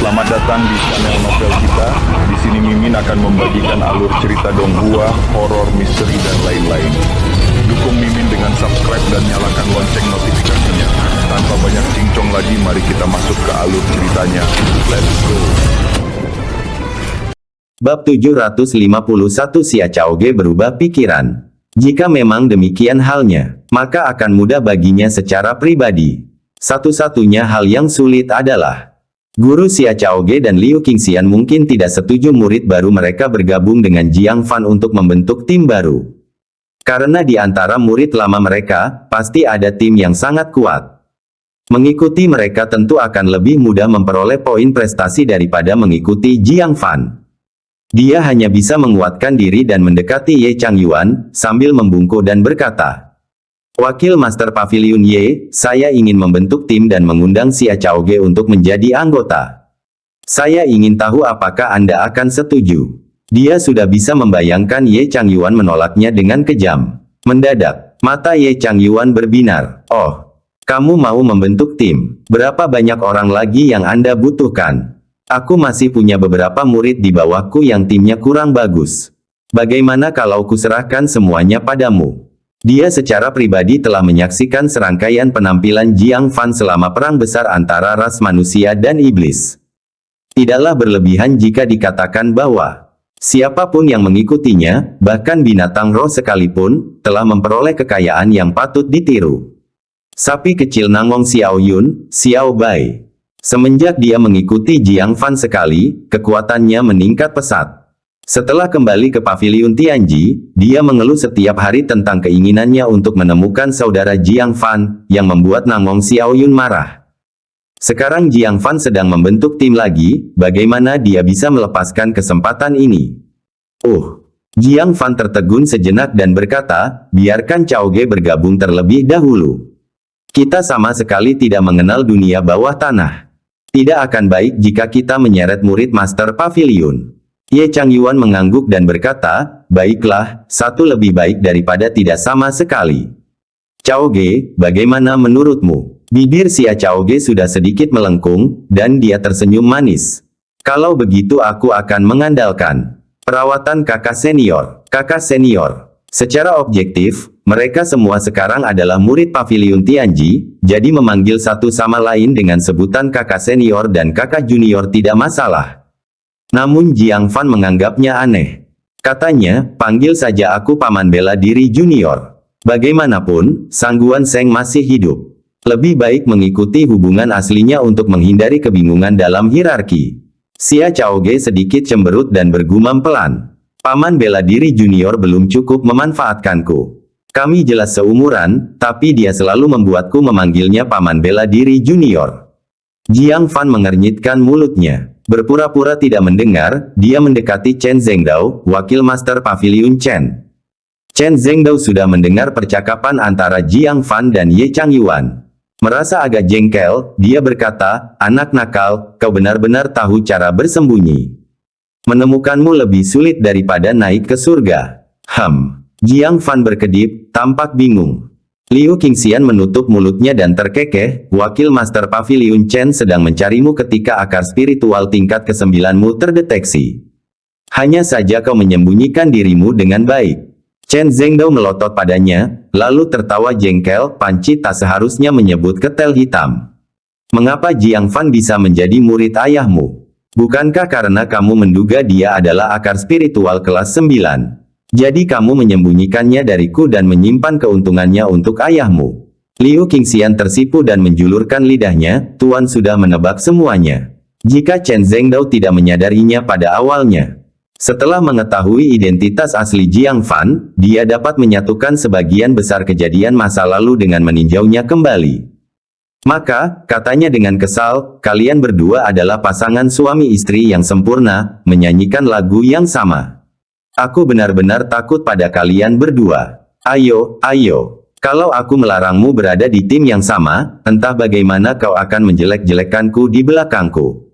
Selamat datang di channel novel kita. Di sini Mimin akan membagikan alur cerita donghua, horor, misteri, dan lain-lain. Dukung Mimin dengan subscribe dan nyalakan lonceng notifikasinya. Tanpa banyak cincong lagi, mari kita masuk ke alur ceritanya. Let's go! Bab 751 Xia Chaoge berubah pikiran. Jika memang demikian halnya, maka akan mudah baginya secara pribadi. Satu-satunya hal yang sulit adalah Guru Xia Chaoge dan Liu Qingxian mungkin tidak setuju murid baru mereka bergabung dengan Jiang Fan untuk membentuk tim baru. Karena di antara murid lama mereka, pasti ada tim yang sangat kuat. Mengikuti mereka tentu akan lebih mudah memperoleh poin prestasi daripada mengikuti Jiang Fan. Dia hanya bisa menguatkan diri dan mendekati Ye Changyuan, sambil membungkuk dan berkata, "Wakil Master Pavilion Ye, saya ingin membentuk tim dan mengundang Xia Chaoge untuk menjadi anggota. Saya ingin tahu apakah Anda akan setuju." Dia sudah bisa membayangkan Ye Changyuan menolaknya dengan kejam. Mendadak, mata Ye Changyuan berbinar. "Oh, kamu mau membentuk tim? Berapa banyak orang lagi yang Anda butuhkan? Aku masih punya beberapa murid di bawahku yang timnya kurang bagus. Bagaimana kalau kuserahkan semuanya padamu?" Dia secara pribadi telah menyaksikan serangkaian penampilan Jiang Fan selama perang besar antara ras manusia dan iblis. Tidaklah berlebihan jika dikatakan bahwa siapapun yang mengikutinya, bahkan binatang roh sekalipun, telah memperoleh kekayaan yang patut ditiru. Sapi kecil Nangong Xiao Yun, Xiao Bai. Semenjak dia mengikuti Jiang Fan sekali, kekuatannya meningkat pesat. Setelah kembali ke Pavilion Tianji, dia mengeluh setiap hari tentang keinginannya untuk menemukan saudara Jiang Fan, yang membuat Nangong Xiao Yun marah. Sekarang Jiang Fan sedang membentuk tim lagi, bagaimana dia bisa melepaskan kesempatan ini? Jiang Fan tertegun sejenak dan berkata, "Biarkan Chaoge bergabung terlebih dahulu. Kita sama sekali tidak mengenal dunia bawah tanah. Tidak akan baik jika kita menyeret murid Master Pavilion." Ye Changyuan mengangguk dan berkata, "Baiklah, satu lebih baik daripada tidak sama sekali." "Chaoge, bagaimana menurutmu?" Bibir Xia Chaoge sudah sedikit melengkung, dan dia tersenyum manis. "Kalau begitu aku akan mengandalkan perawatan kakak senior." Kakak senior. Secara objektif, mereka semua sekarang adalah murid Pavilion Tianji, jadi memanggil satu sama lain dengan sebutan kakak senior dan kakak junior tidak masalah. Namun Jiang Fan menganggapnya aneh. Katanya, "Panggil saja aku paman bela diri junior. Bagaimanapun, Sang Guan Seng masih hidup. Lebih baik mengikuti hubungan aslinya untuk menghindari kebingungan dalam hierarki." Xia Chaoge sedikit cemberut dan bergumam pelan. "Paman bela diri junior belum cukup memanfaatkanku. Kami jelas seumuran, tapi dia selalu membuatku memanggilnya paman bela diri junior." Jiang Fan mengernyitkan mulutnya. Berpura-pura tidak mendengar, dia mendekati Chen Zhengdao, wakil Master Pavilion Chen. Chen Zhengdao sudah mendengar percakapan antara Jiang Fan dan Ye Changyuan. Merasa agak jengkel, dia berkata, "Anak nakal, kau benar-benar tahu cara bersembunyi. Menemukanmu lebih sulit daripada naik ke surga." Jiang Fan berkedip, tampak bingung. Liu Qingxian menutup mulutnya dan terkekeh, "Wakil Master Pavilion Chen sedang mencarimu ketika akar spiritual tingkat ke-9mu terdeteksi. Hanya saja kau menyembunyikan dirimu dengan baik." Chen Zhengdao melotot padanya, lalu tertawa jengkel, "Panci tak seharusnya menyebut ketel hitam. Mengapa Jiang Fan bisa menjadi murid ayahmu? Bukankah karena kamu menduga dia adalah akar spiritual kelas 9? Jadi kamu menyembunyikannya dariku dan menyimpan keuntungannya untuk ayahmu?" Liu Qingxian tersipu dan menjulurkan lidahnya, "Tuan sudah menebak semuanya. Jika Chen Zhengdao tidak menyadarinya pada awalnya. Setelah mengetahui identitas asli Jiang Fan, dia dapat menyatukan sebagian besar kejadian masa lalu dengan meninjaunya kembali. Maka, katanya dengan kesal, kalian berdua adalah pasangan suami istri yang sempurna, menyanyikan lagu yang sama. Aku benar-benar takut pada kalian berdua. Ayo, kalau aku melarangmu berada di tim yang sama, entah bagaimana kau akan menjelek-jelekkanku di belakangku."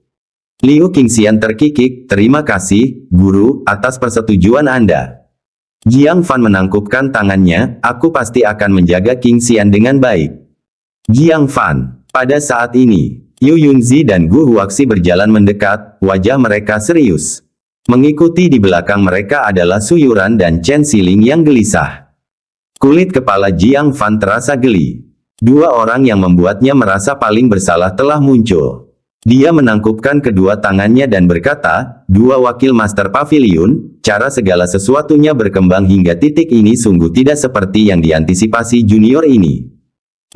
Liu Qingxian terkikik, "Terima kasih, Guru, atas persetujuan Anda." Jiang Fan menangkupkan tangannya, "Aku pasti akan menjaga Qingxian dengan baik." Jiang Fan. Pada saat ini, Yu Yunzi dan Gu Huaxi berjalan mendekat, wajah mereka serius. Mengikuti di belakang mereka adalah Su Yuran dan Chen Xiling yang gelisah. Kulit kepala Jiang Fan terasa geli. Dua orang yang membuatnya merasa paling bersalah telah muncul. Dia menangkupkan kedua tangannya dan berkata, "Dua wakil Master Pavilion, cara segala sesuatunya berkembang hingga titik ini sungguh tidak seperti yang diantisipasi junior ini.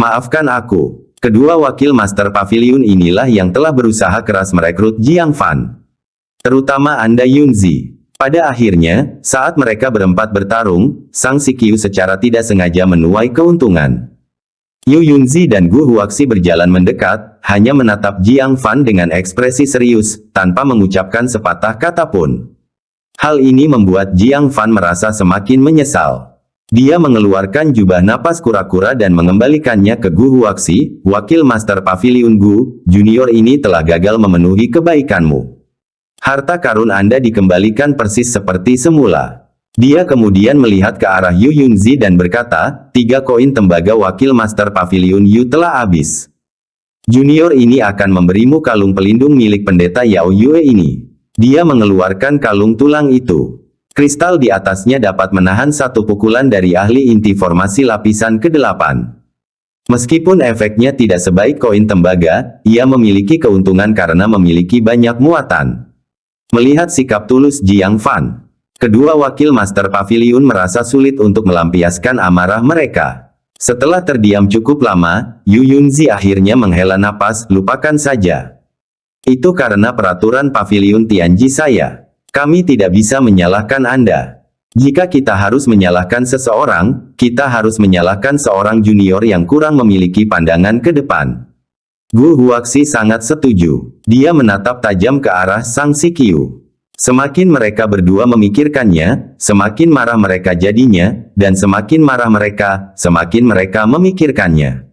Maafkan aku." Kedua wakil Master Pavilion inilah yang telah berusaha keras merekrut Jiang Fan. Terutama Anda Yunzi. Pada akhirnya, saat mereka berempat bertarung, Sang Sikyu secara tidak sengaja menuai keuntungan. Yu Yunzi dan Gu Huaxi berjalan mendekat, hanya menatap Jiang Fan dengan ekspresi serius, tanpa mengucapkan sepatah kata pun. Hal ini membuat Jiang Fan merasa semakin menyesal. Dia mengeluarkan jubah napas kura-kura dan mengembalikannya ke Gu Huaxi, wakil Master Pavilion Gu, junior ini telah gagal memenuhi kebaikanmu. Harta karun Anda dikembalikan persis seperti semula. Dia kemudian melihat ke arah Yu Yunzi dan berkata, 3 koin tembaga wakil Master Pavilion Yu telah habis. Junior ini akan memberimu kalung pelindung milik pendeta Yao Yue ini. Dia mengeluarkan kalung tulang itu. Kristal di atasnya dapat menahan satu pukulan dari ahli inti formasi lapisan ke-8. Meskipun efeknya tidak sebaik koin tembaga, ia memiliki keuntungan karena memiliki banyak muatan. Melihat sikap tulus Jiang Fan, kedua wakil Master Pavilion merasa sulit untuk melampiaskan amarah mereka. Setelah terdiam cukup lama, Yu Yunzi akhirnya menghela napas, lupakan saja. Itu karena peraturan Pavilion Tianji saya. Kami tidak bisa menyalahkan Anda. Jika kita harus menyalahkan seseorang, kita harus menyalahkan seorang junior yang kurang memiliki pandangan ke depan. Gu Huaxi sangat setuju. Dia menatap tajam ke arah Sang Sikyu. Semakin mereka berdua memikirkannya, semakin marah mereka jadinya, dan semakin marah mereka, semakin mereka memikirkannya.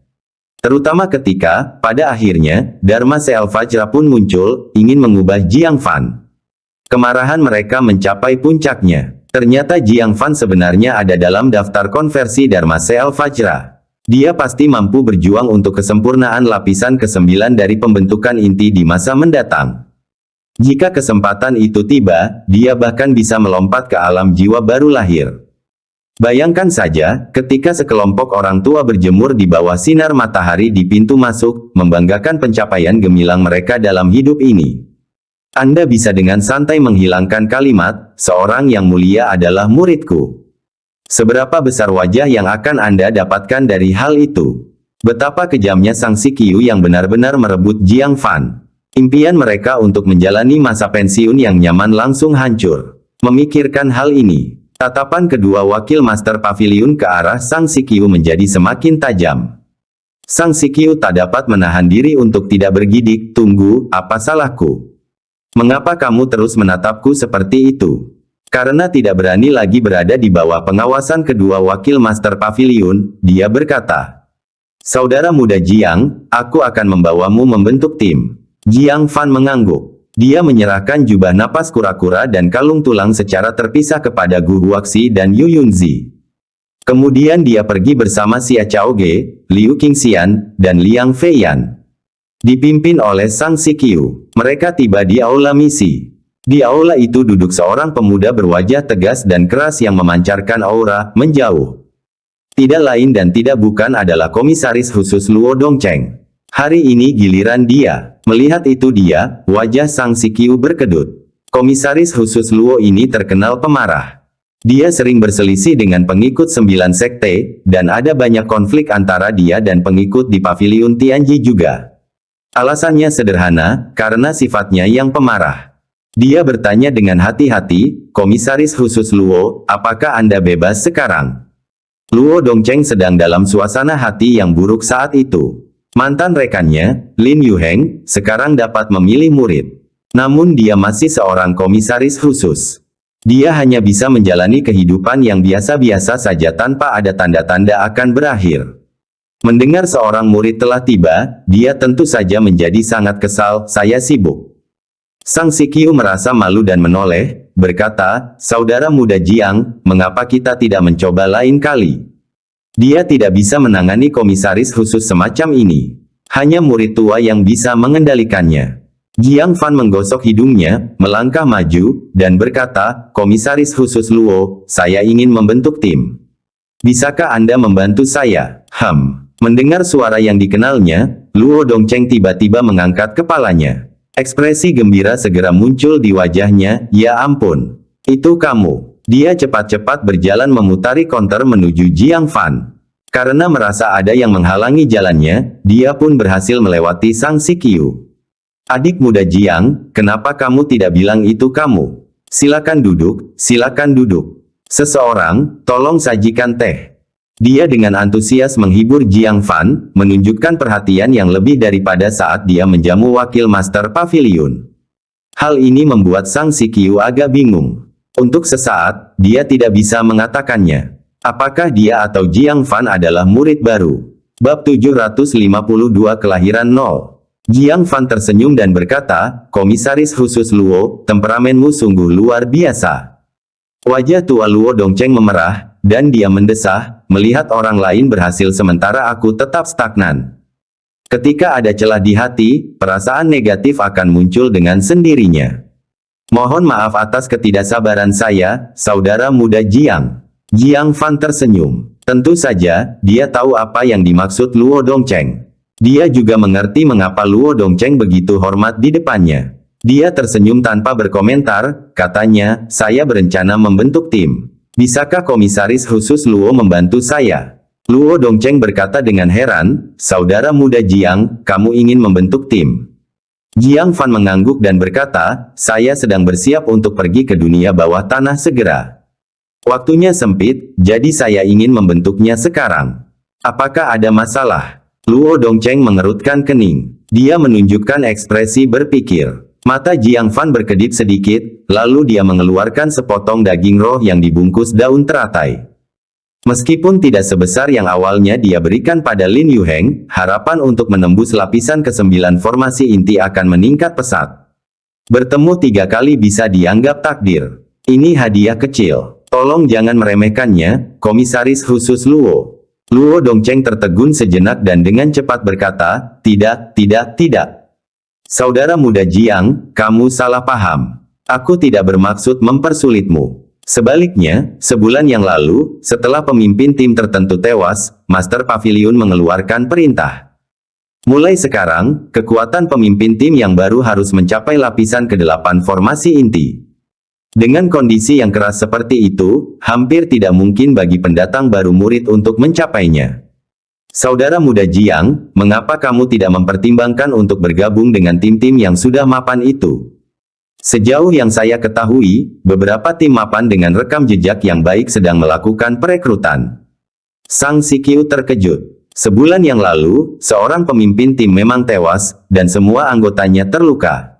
Terutama ketika, pada akhirnya, Dharma Seal Vajra pun muncul, ingin mengubah Jiang Fan. Kemarahan mereka mencapai puncaknya. Ternyata Jiang Fan sebenarnya ada dalam daftar konversi Dharma Seal Vajra. Dia pasti mampu berjuang untuk kesempurnaan lapisan ke-9 dari pembentukan inti di masa mendatang. Jika kesempatan itu tiba, dia bahkan bisa melompat ke alam jiwa baru lahir. Bayangkan saja, ketika sekelompok orang tua berjemur di bawah sinar matahari di pintu masuk, membanggakan pencapaian gemilang mereka dalam hidup ini. Anda bisa dengan santai menghilangkan kalimat, seorang yang mulia adalah muridku. Seberapa besar wajah yang akan Anda dapatkan dari hal itu? Betapa kejamnya Sang Sikyu yang benar-benar merebut Jiang Fan. Impian mereka untuk menjalani masa pensiun yang nyaman langsung hancur. Memikirkan hal ini, tatapan kedua wakil Master Pavilion ke arah Sang Sikyu menjadi semakin tajam. Sang Sikyu tak dapat menahan diri untuk tidak bergidik, tunggu, apa salahku? Mengapa kamu terus menatapku seperti itu? Karena tidak berani lagi berada di bawah pengawasan kedua wakil Master Pavilion, dia berkata. Saudara muda Jiang, aku akan membawamu membentuk tim. Jiang Fan mengangguk. Dia menyerahkan jubah napas kura-kura dan kalung tulang secara terpisah kepada Gu Huaxi dan Yu Yunzi. Kemudian dia pergi bersama Xia Chaoge, Liu Qingxian, dan Liang Feiyan. Dipimpin oleh Sang Sikyu, mereka tiba di aula misi. Di aula itu duduk seorang pemuda berwajah tegas dan keras yang memancarkan aura, menjauh. Tidak lain dan tidak bukan adalah komisaris khusus Luo Dongcheng. Hari ini giliran dia. Melihat itu dia, wajah Sang Sikyu berkedut. Komisaris khusus Luo ini terkenal pemarah. Dia sering berselisih dengan pengikut 9 sekte, dan ada banyak konflik antara dia dan pengikut di Pavilion Tianji juga. Alasannya sederhana, karena sifatnya yang pemarah. Dia bertanya dengan hati-hati, Komisaris khusus Luo, apakah Anda bebas sekarang? Luo Dongcheng sedang dalam suasana hati yang buruk saat itu. Mantan rekannya, Lin Yuheng, sekarang dapat memilih murid. Namun dia masih seorang komisaris khusus. Dia hanya bisa menjalani kehidupan yang biasa-biasa saja tanpa ada tanda-tanda akan berakhir. Mendengar seorang murid telah tiba, dia tentu saja menjadi sangat kesal, saya sibuk. Sang Sikyu merasa malu dan menoleh, berkata, saudara muda Jiang, mengapa kita tidak mencoba lain kali? Dia tidak bisa menangani komisaris khusus semacam ini. Hanya murid tua yang bisa mengendalikannya. Jiang Fan menggosok hidungnya, melangkah maju, dan berkata, Komisaris khusus Luo, saya ingin membentuk tim. Bisakah Anda membantu saya? Mendengar suara yang dikenalnya, Luo Dongcheng tiba-tiba mengangkat kepalanya. Ekspresi gembira segera muncul di wajahnya, ya ampun. Itu kamu. Dia cepat-cepat berjalan memutari konter menuju Jiang Fan. Karena merasa ada yang menghalangi jalannya, dia pun berhasil melewati Sang Sikyu. Adik muda Jiang, kenapa kamu tidak bilang itu kamu? Silakan duduk, silakan duduk. Seseorang, tolong sajikan teh. Dia dengan antusias menghibur Jiang Fan, menunjukkan perhatian yang lebih daripada saat dia menjamu wakil Master Pavilion. Hal ini membuat Sang Sikyu agak bingung. Untuk sesaat, dia tidak bisa mengatakannya. Apakah dia atau Jiang Fan adalah murid baru? Bab 752 Kelahiran 0. Jiang Fan tersenyum dan berkata, Komisaris khusus Luo, temperamenmu sungguh luar biasa. Wajah tua Luo Dongcheng memerah, dan dia mendesah, melihat orang lain berhasil sementara aku tetap stagnan. Ketika ada celah di hati, perasaan negatif akan muncul dengan sendirinya. Mohon maaf atas ketidaksabaran saya, saudara muda Jiang. Jiang Fan tersenyum. Tentu saja, dia tahu apa yang dimaksud Luo Dongcheng. Dia juga mengerti mengapa Luo Dongcheng begitu hormat di depannya. Dia tersenyum tanpa berkomentar, katanya, saya berencana membentuk tim. Bisakah Komisaris khusus Luo membantu saya? Luo Dongcheng berkata dengan heran, saudara muda Jiang, kamu ingin membentuk tim. Jiang Fan mengangguk dan berkata, saya sedang bersiap untuk pergi ke dunia bawah tanah segera. Waktunya sempit, jadi saya ingin membentuknya sekarang. Apakah ada masalah? Luo Dongcheng mengerutkan kening. Dia menunjukkan ekspresi berpikir. Mata Jiang Fan berkedip sedikit, lalu dia mengeluarkan sepotong daging roh yang dibungkus daun teratai. Meskipun tidak sebesar yang awalnya dia berikan pada Lin Yuheng, harapan untuk menembus lapisan ke-9 formasi inti akan meningkat pesat. Bertemu 3 kali bisa dianggap takdir. Ini hadiah kecil. Tolong jangan meremehkannya, Komisaris khusus Luo. Luo Dongcheng tertegun sejenak dan dengan cepat berkata, tidak. Saudara muda Jiang, kamu salah paham. Aku tidak bermaksud mempersulitmu. Sebaliknya, sebulan yang lalu, setelah pemimpin tim tertentu tewas, Master Pavilion mengeluarkan perintah. Mulai sekarang, kekuatan pemimpin tim yang baru harus mencapai lapisan ke-8 formasi inti. Dengan kondisi yang keras seperti itu, hampir tidak mungkin bagi pendatang baru murid untuk mencapainya. Saudara muda Jiang, mengapa kamu tidak mempertimbangkan untuk bergabung dengan tim-tim yang sudah mapan itu? Sejauh yang saya ketahui, beberapa tim mapan dengan rekam jejak yang baik sedang melakukan perekrutan. Sang Sikyu terkejut. Sebulan yang lalu, seorang pemimpin tim memang tewas, dan semua anggotanya terluka.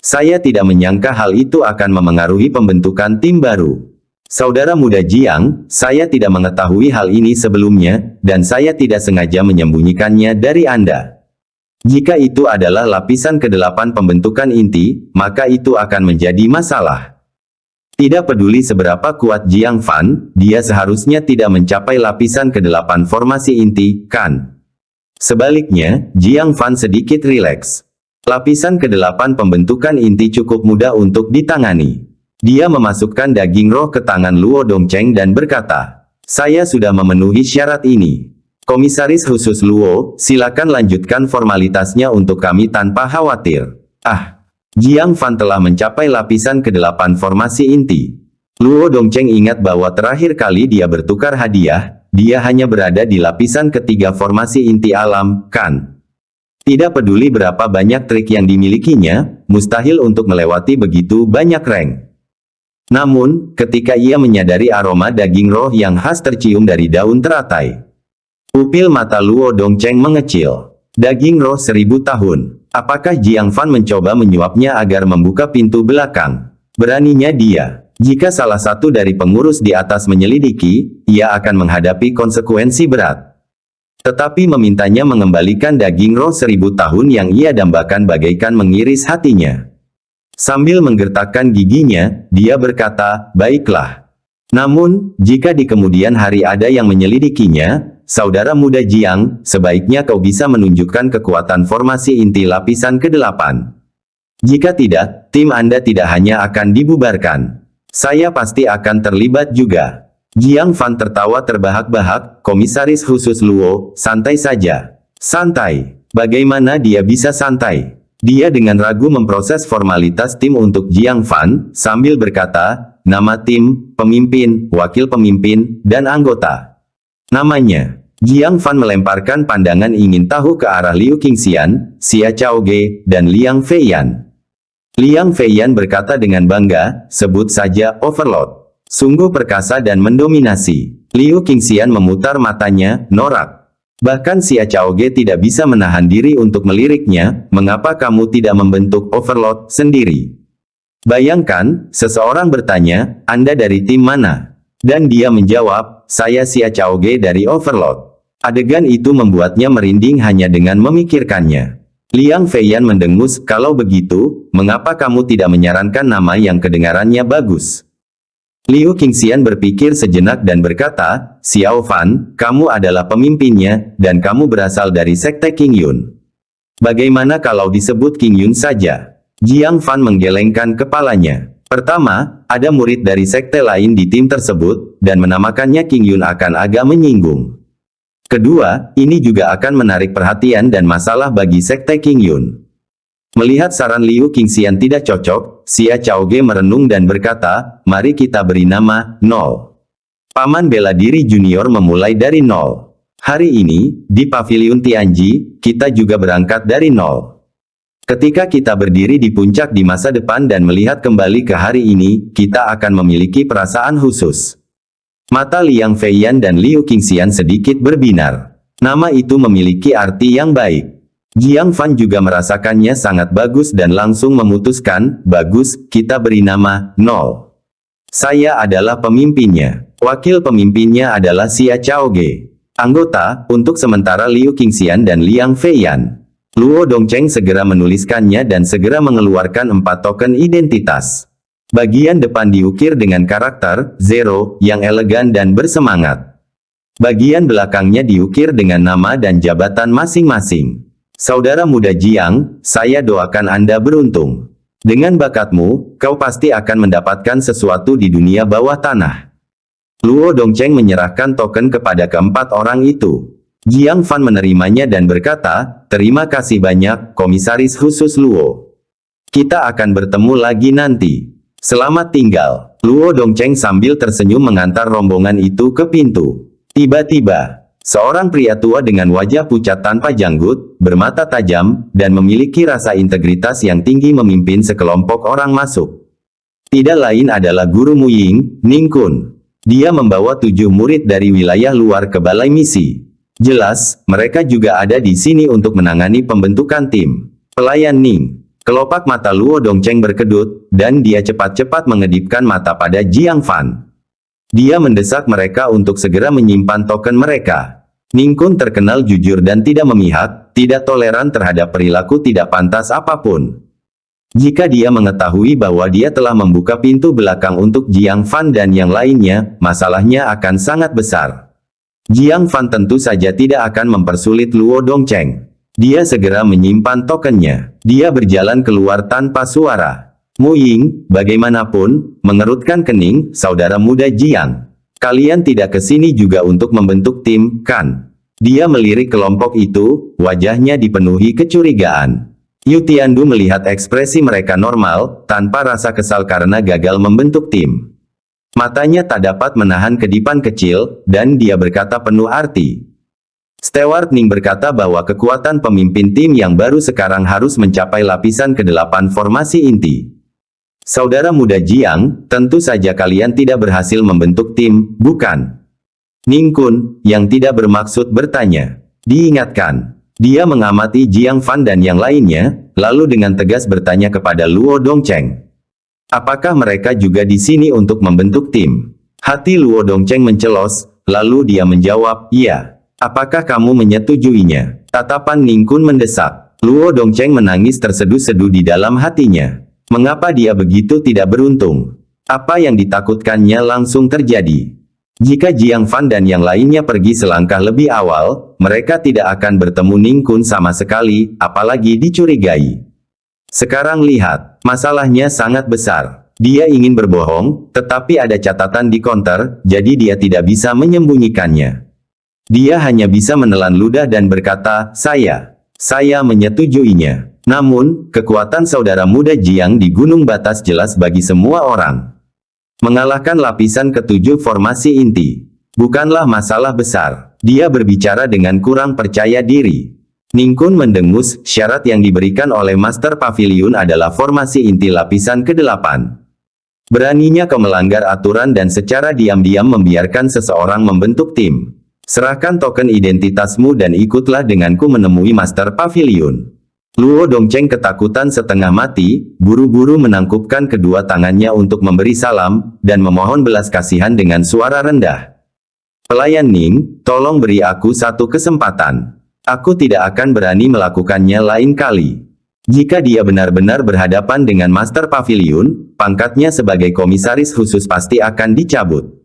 Saya tidak menyangka hal itu akan memengaruhi pembentukan tim baru. Saudara muda Jiang, saya tidak mengetahui hal ini sebelumnya, dan saya tidak sengaja menyembunyikannya dari Anda. Jika itu adalah lapisan ke-8 pembentukan inti, maka itu akan menjadi masalah. Tidak peduli seberapa kuat Jiang Fan, dia seharusnya tidak mencapai lapisan ke-8 formasi inti, kan? Sebaliknya, Jiang Fan sedikit rileks. Lapisan ke-8 pembentukan inti cukup mudah untuk ditangani. Dia memasukkan daging roh ke tangan Luo Dongcheng dan berkata, saya sudah memenuhi syarat ini. Komisaris khusus Luo, silakan lanjutkan formalitasnya untuk kami tanpa khawatir. Jiang Fan telah mencapai lapisan ke-8 formasi inti. Luo Dongcheng ingat bahwa terakhir kali dia bertukar hadiah, dia hanya berada di lapisan ke-3 formasi inti alam, kan? Tidak peduli berapa banyak trik yang dimilikinya, mustahil untuk melewati begitu banyak rank. Namun, ketika ia menyadari aroma daging roh yang khas tercium dari daun teratai, pupil mata Luo Dongcheng mengecil. Daging roh 1000 tahun. Apakah Jiang Fan mencoba menyuapnya agar membuka pintu belakang? Beraninya dia. Jika salah satu dari pengurus di atas menyelidiki, ia akan menghadapi konsekuensi berat. Tetapi memintanya mengembalikan daging roh 1000 tahun yang ia dambakan bagaikan mengiris hatinya. Sambil menggertakkan giginya, dia berkata, baiklah. Namun, jika di kemudian hari ada yang menyelidikinya, saudara muda Jiang, sebaiknya kau bisa menunjukkan kekuatan formasi inti lapisan ke-8. Jika tidak, tim Anda tidak hanya akan dibubarkan. Saya pasti akan terlibat juga. Jiang Fan tertawa terbahak-bahak. Komisaris khusus Luo, santai saja. Santai. Bagaimana dia bisa santai? Dia dengan ragu memproses formalitas tim untuk Jiang Fan, sambil berkata, nama tim, pemimpin, wakil pemimpin, dan anggota. Namanya. Jiang Fan melemparkan pandangan ingin tahu ke arah Liu Qingxian, Xia Chaoge, dan Liang Feiyan. Liang Feiyan berkata dengan bangga, sebut saja Overlord. Sungguh perkasa dan mendominasi. Liu Qingxian memutar matanya, norak. Bahkan Xia Chaoge tidak bisa menahan diri untuk meliriknya, mengapa kamu tidak membentuk Overlord sendiri? Bayangkan, seseorang bertanya, Anda dari tim mana? Dan dia menjawab, saya Xia Chaoge dari Overlord. Adegan itu membuatnya merinding hanya dengan memikirkannya. Liang Feiyan mendengus, kalau begitu, mengapa kamu tidak menyarankan nama yang kedengarannya bagus? Liu Qingxian berpikir sejenak dan berkata, Xiao Fan, kamu adalah pemimpinnya, dan kamu berasal dari Sekte Qingyun. Bagaimana kalau disebut Qingyun saja? Jiang Fan menggelengkan kepalanya. Pertama, ada murid dari sekte lain di tim tersebut, dan menamakannya Qingyun akan agak menyinggung. Kedua, ini juga akan menarik perhatian dan masalah bagi sekte Qingyun. Melihat saran Liu Qingxian tidak cocok, Xia Chaoge merenung dan berkata, mari kita beri nama, Nol. Paman bela diri junior memulai dari nol. Hari ini, di Paviliun Tianji, kita juga berangkat dari nol. Ketika kita berdiri di puncak di masa depan dan melihat kembali ke hari ini, kita akan memiliki perasaan khusus. Mata Liang Feiyan dan Liu Qingxian sedikit berbinar. Nama itu memiliki arti yang baik. Jiang Fan juga merasakannya sangat bagus dan langsung memutuskan, bagus, kita beri nama, Nol. Saya adalah pemimpinnya. Wakil pemimpinnya adalah Xia Chaoge. Anggota, untuk sementara Liu Qingxian dan Liang Feiyan. Luo Dongcheng segera menuliskannya dan segera mengeluarkan 4 token identitas. Bagian depan diukir dengan karakter Zero yang elegan dan bersemangat. Bagian belakangnya diukir dengan nama dan jabatan masing-masing. Saudara muda Jiang, saya doakan Anda beruntung. Dengan bakatmu, kau pasti akan mendapatkan sesuatu di dunia bawah tanah. Luo Dongcheng menyerahkan token kepada keempat orang itu. Jiang Fan menerimanya dan berkata, terima kasih banyak, Komisaris khusus Luo. Kita akan bertemu lagi nanti. Selamat tinggal. Luo Dongcheng sambil tersenyum mengantar rombongan itu ke pintu. Tiba-tiba, seorang pria tua dengan wajah pucat tanpa janggut, bermata tajam, dan memiliki rasa integritas yang tinggi memimpin sekelompok orang masuk. Tidak lain adalah Guru Muying, Ning Kun. Dia membawa 7 murid dari wilayah luar ke balai misi. Jelas, mereka juga ada di sini untuk menangani pembentukan tim. Pelayan Ning. Kelopak mata Luo Dongcheng berkedut, dan dia cepat-cepat mengedipkan mata pada Jiang Fan. Dia mendesak mereka untuk segera menyimpan token mereka. Ning Kun terkenal jujur dan tidak memihak, tidak toleran terhadap perilaku tidak pantas apapun. Jika dia mengetahui bahwa dia telah membuka pintu belakang untuk Jiang Fan dan yang lainnya, masalahnya akan sangat besar. Jiang Fan tentu saja tidak akan mempersulit Luo Dongcheng. Dia segera menyimpan tokennya. Dia berjalan keluar tanpa suara. Muying, bagaimanapun, mengerutkan kening, saudara muda Jiang. Kalian tidak ke sini juga untuk membentuk tim, kan? Dia melirik kelompok itu, wajahnya dipenuhi kecurigaan. Yu Tiandu melihat ekspresi mereka normal, tanpa rasa kesal karena gagal membentuk tim. Matanya tak dapat menahan kedipan kecil, dan dia berkata penuh arti. Stewart Ning berkata bahwa kekuatan pemimpin tim yang baru sekarang harus mencapai lapisan ke-8 formasi inti. Saudara muda Jiang, tentu saja kalian tidak berhasil membentuk tim, bukan? Ning Kun, yang tidak bermaksud bertanya, diingatkan. Dia mengamati Jiang Fan dan yang lainnya, lalu dengan tegas bertanya kepada Luo Dongcheng. Apakah mereka juga di sini untuk membentuk tim? Hati Luo Dongcheng mencelos, lalu dia menjawab, iya. Apakah kamu menyetujuinya? Tatapan Ning Kun mendesak. Luo Dongcheng menangis terseduh-seduh di dalam hatinya. Mengapa dia begitu tidak beruntung? Apa yang ditakutkannya langsung terjadi? Jika Jiang Fan dan yang lainnya pergi selangkah lebih awal, mereka tidak akan bertemu Ning Kun sama sekali, apalagi dicurigai. Sekarang lihat, masalahnya sangat besar. Dia ingin berbohong, tetapi ada catatan di konter, jadi dia tidak bisa menyembunyikannya. Dia hanya bisa menelan ludah dan berkata, saya menyetujuinya. Namun, kekuatan saudara muda Jiang di Gunung Batas jelas bagi semua orang. Mengalahkan lapisan ketujuh formasi inti bukanlah masalah besar. Dia berbicara dengan kurang percaya diri. Ning Kun mendengus, syarat yang diberikan oleh Master Pavilion adalah formasi inti lapisan ke-8. Beraninya kau melanggar aturan dan secara diam-diam membiarkan seseorang membentuk tim. Serahkan token identitasmu dan ikutlah denganku menemui Master Pavilion. Luo Dongcheng ketakutan setengah mati, buru-buru menangkupkan kedua tangannya untuk memberi salam, dan memohon belas kasihan dengan suara rendah. Pelayan Ning, tolong beri aku satu kesempatan. Aku tidak akan berani melakukannya lain kali. Jika dia benar-benar berhadapan dengan Master Pavilion, pangkatnya sebagai komisaris khusus pasti akan dicabut.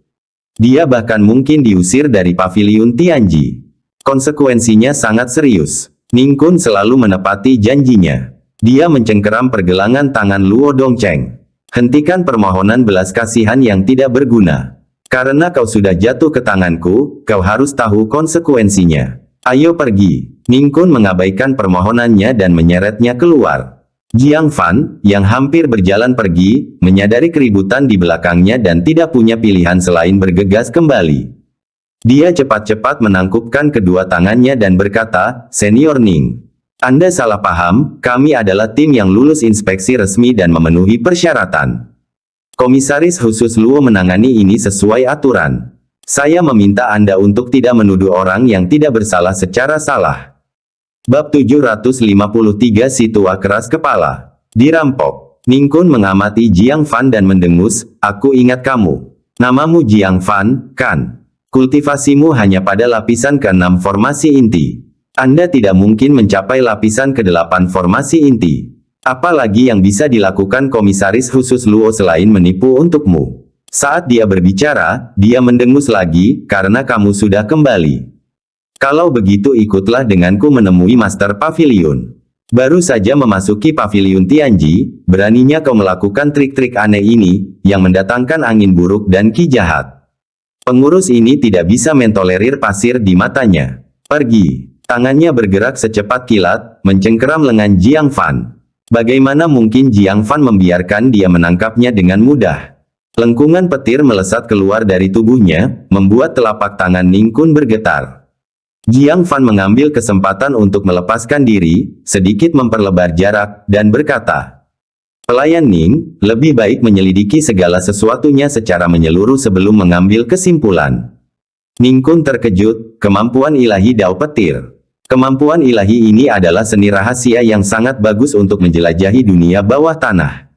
Dia bahkan mungkin diusir dari Pavilion Tianji. Konsekuensinya sangat serius. Ning Kun selalu menepati janjinya. Dia mencengkeram pergelangan tangan Luo Dongcheng. Hentikan permohonan belas kasihan yang tidak berguna. Karena kau sudah jatuh ke tanganku, kau harus tahu konsekuensinya. Ayo pergi. Ning Kun mengabaikan permohonannya dan menyeretnya keluar. Jiang Fan, yang hampir berjalan pergi, menyadari keributan di belakangnya dan tidak punya pilihan selain bergegas kembali. Dia cepat-cepat menangkupkan kedua tangannya dan berkata, Senior Ning, Anda salah paham, kami adalah tim yang lulus inspeksi resmi dan memenuhi persyaratan. Komisaris khusus Luo menangani ini sesuai aturan. Saya meminta Anda untuk tidak menuduh orang yang tidak bersalah secara salah. Bab 753 Si Tua Keras Kepala. Dirampok. Ning Kun mengamati Jiang Fan dan mendengus, aku ingat kamu. Namamu Jiang Fan, kan? Kultivasimu hanya pada lapisan ke-6 formasi inti. Anda tidak mungkin mencapai lapisan ke-8 formasi inti. Apalagi yang bisa dilakukan komisaris khusus Luo selain menipu untukmu. Saat dia berbicara, dia mendengus lagi, karena kamu sudah kembali. Kalau begitu ikutlah denganku menemui Master Pavilion. Baru saja memasuki Pavilion Tianji, beraninya kau melakukan trik-trik aneh ini, yang mendatangkan angin buruk dan ki jahat. Pengurus ini tidak bisa mentolerir pasir di matanya. Pergi. Tangannya bergerak secepat kilat, mencengkeram lengan Jiang Fan. Bagaimana mungkin Jiang Fan membiarkan dia menangkapnya dengan mudah? Lengkungan petir melesat keluar dari tubuhnya, membuat telapak tangan Ning Kun bergetar. Jiang Fan mengambil kesempatan untuk melepaskan diri, sedikit memperlebar jarak, dan berkata, Pelayan Ning, lebih baik menyelidiki segala sesuatunya secara menyeluruh sebelum mengambil kesimpulan. Ning Kun terkejut, kemampuan ilahi Dao Petir. Kemampuan ilahi ini adalah seni rahasia yang sangat bagus untuk menjelajahi dunia bawah tanah.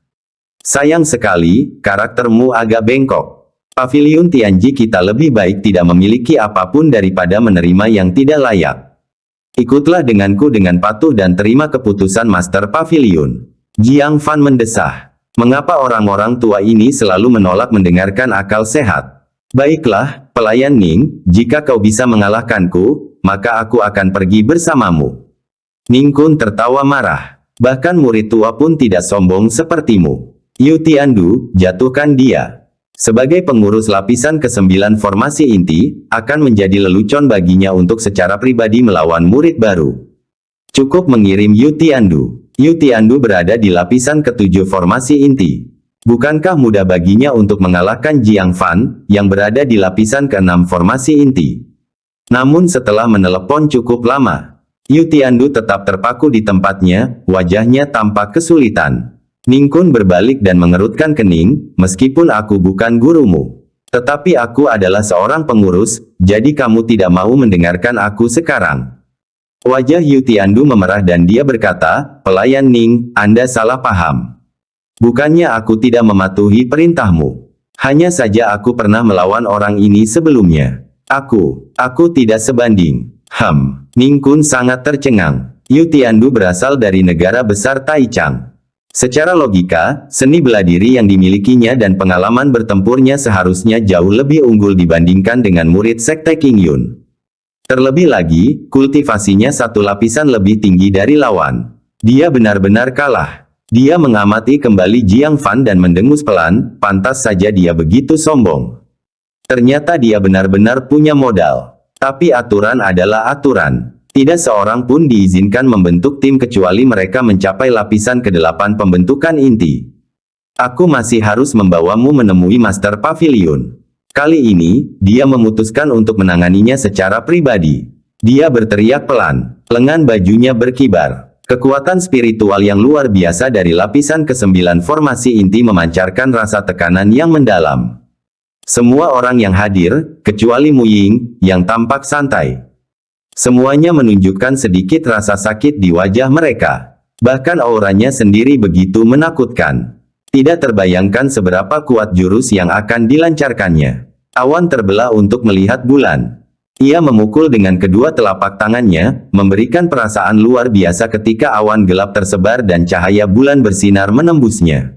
Sayang sekali, karaktermu agak bengkok. Pavilion Tianji kita lebih baik tidak memiliki apapun daripada menerima yang tidak layak. Ikutlah denganku dengan patuh dan terima keputusan Master Pavilion. Jiang Fan mendesah. Mengapa orang-orang tua ini selalu menolak mendengarkan akal sehat? Baiklah, pelayan Ning, jika kau bisa mengalahkanku, maka aku akan pergi bersamamu. Ning Kun tertawa marah. Bahkan murid tua pun tidak sombong sepertimu. Yu Tiandu, jatuhkan dia. Sebagai pengurus lapisan ke-9 formasi inti, akan menjadi lelucon baginya untuk secara pribadi melawan murid baru. Cukup mengirim Yu Tiandu. Yu Tiandu berada di lapisan ke-7 formasi inti. Bukankah mudah baginya untuk mengalahkan Jiang Fan, yang berada di lapisan ke-6 formasi inti? Namun setelah menelepon cukup lama, Yu Tiandu tetap terpaku di tempatnya, wajahnya tampak kesulitan. Ning Kun berbalik dan mengerutkan kening, meskipun aku bukan gurumu. Tetapi aku adalah seorang pengurus, jadi kamu tidak mau mendengarkan aku sekarang. Wajah Yu Tiandu memerah dan dia berkata, pelayan Ning, Anda salah paham. Bukannya aku tidak mematuhi perintahmu. Hanya saja aku pernah melawan orang ini sebelumnya. Aku tidak sebanding. Ning Kun sangat tercengang. Yu Tiandu berasal dari negara besar Taichang. Secara logika, seni bela diri yang dimilikinya dan pengalaman bertempurnya seharusnya jauh lebih unggul dibandingkan dengan murid Sekte King Yun. Terlebih lagi, kultivasinya satu lapisan lebih tinggi dari lawan. Dia benar-benar kalah. Dia mengamati kembali Jiang Fan dan mendengus pelan, pantas saja dia begitu sombong. Ternyata dia benar-benar punya modal. Tapi aturan adalah aturan. Tidak seorang pun diizinkan membentuk tim kecuali mereka mencapai lapisan ke-8 pembentukan inti. Aku masih harus membawamu menemui Master Pavilion. Kali ini, dia memutuskan untuk menanganinya secara pribadi. Dia berteriak pelan, lengan bajunya berkibar. Kekuatan spiritual yang luar biasa dari lapisan ke-9 formasi inti memancarkan rasa tekanan yang mendalam. Semua orang yang hadir, kecuali Mu Ying, yang tampak santai. Semuanya menunjukkan sedikit rasa sakit di wajah mereka. Bahkan auranya sendiri begitu menakutkan. Tidak terbayangkan seberapa kuat jurus yang akan dilancarkannya. Awan terbelah untuk melihat bulan. Ia memukul dengan kedua telapak tangannya, memberikan perasaan luar biasa ketika awan gelap tersebar dan cahaya bulan bersinar menembusnya.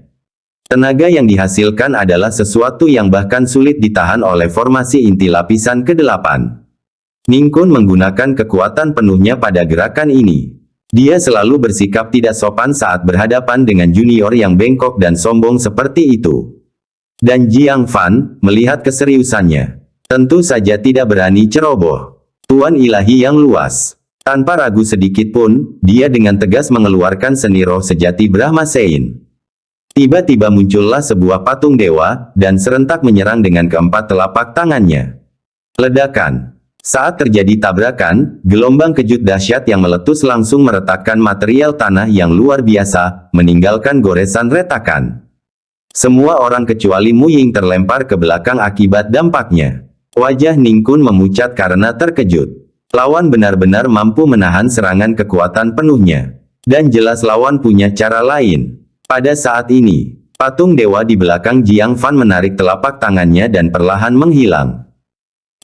Tenaga yang dihasilkan adalah sesuatu yang bahkan sulit ditahan oleh formasi inti lapisan ke-8. Ning Kun menggunakan kekuatan penuhnya pada gerakan ini. Dia selalu bersikap tidak sopan saat berhadapan dengan junior yang bengkok dan sombong seperti itu. Dan Jiang Fan, melihat keseriusannya, tentu saja tidak berani ceroboh. Tuan ilahi yang luas. Tanpa ragu sedikit pun, dia dengan tegas mengeluarkan seni roh sejati Brahma Sein. Tiba-tiba muncullah sebuah patung dewa, dan serentak menyerang dengan keempat telapak tangannya. Ledakan. Saat terjadi tabrakan, gelombang kejut dahsyat yang meletus langsung meretakkan material tanah yang luar biasa, meninggalkan goresan retakan. Semua orang kecuali Mu Ying terlempar ke belakang akibat dampaknya. Wajah Ning Kun memucat karena terkejut. Lawan benar-benar mampu menahan serangan kekuatan penuhnya. Dan jelas lawan punya cara lain. Pada saat ini, patung dewa di belakang Jiang Fan menarik telapak tangannya dan perlahan menghilang.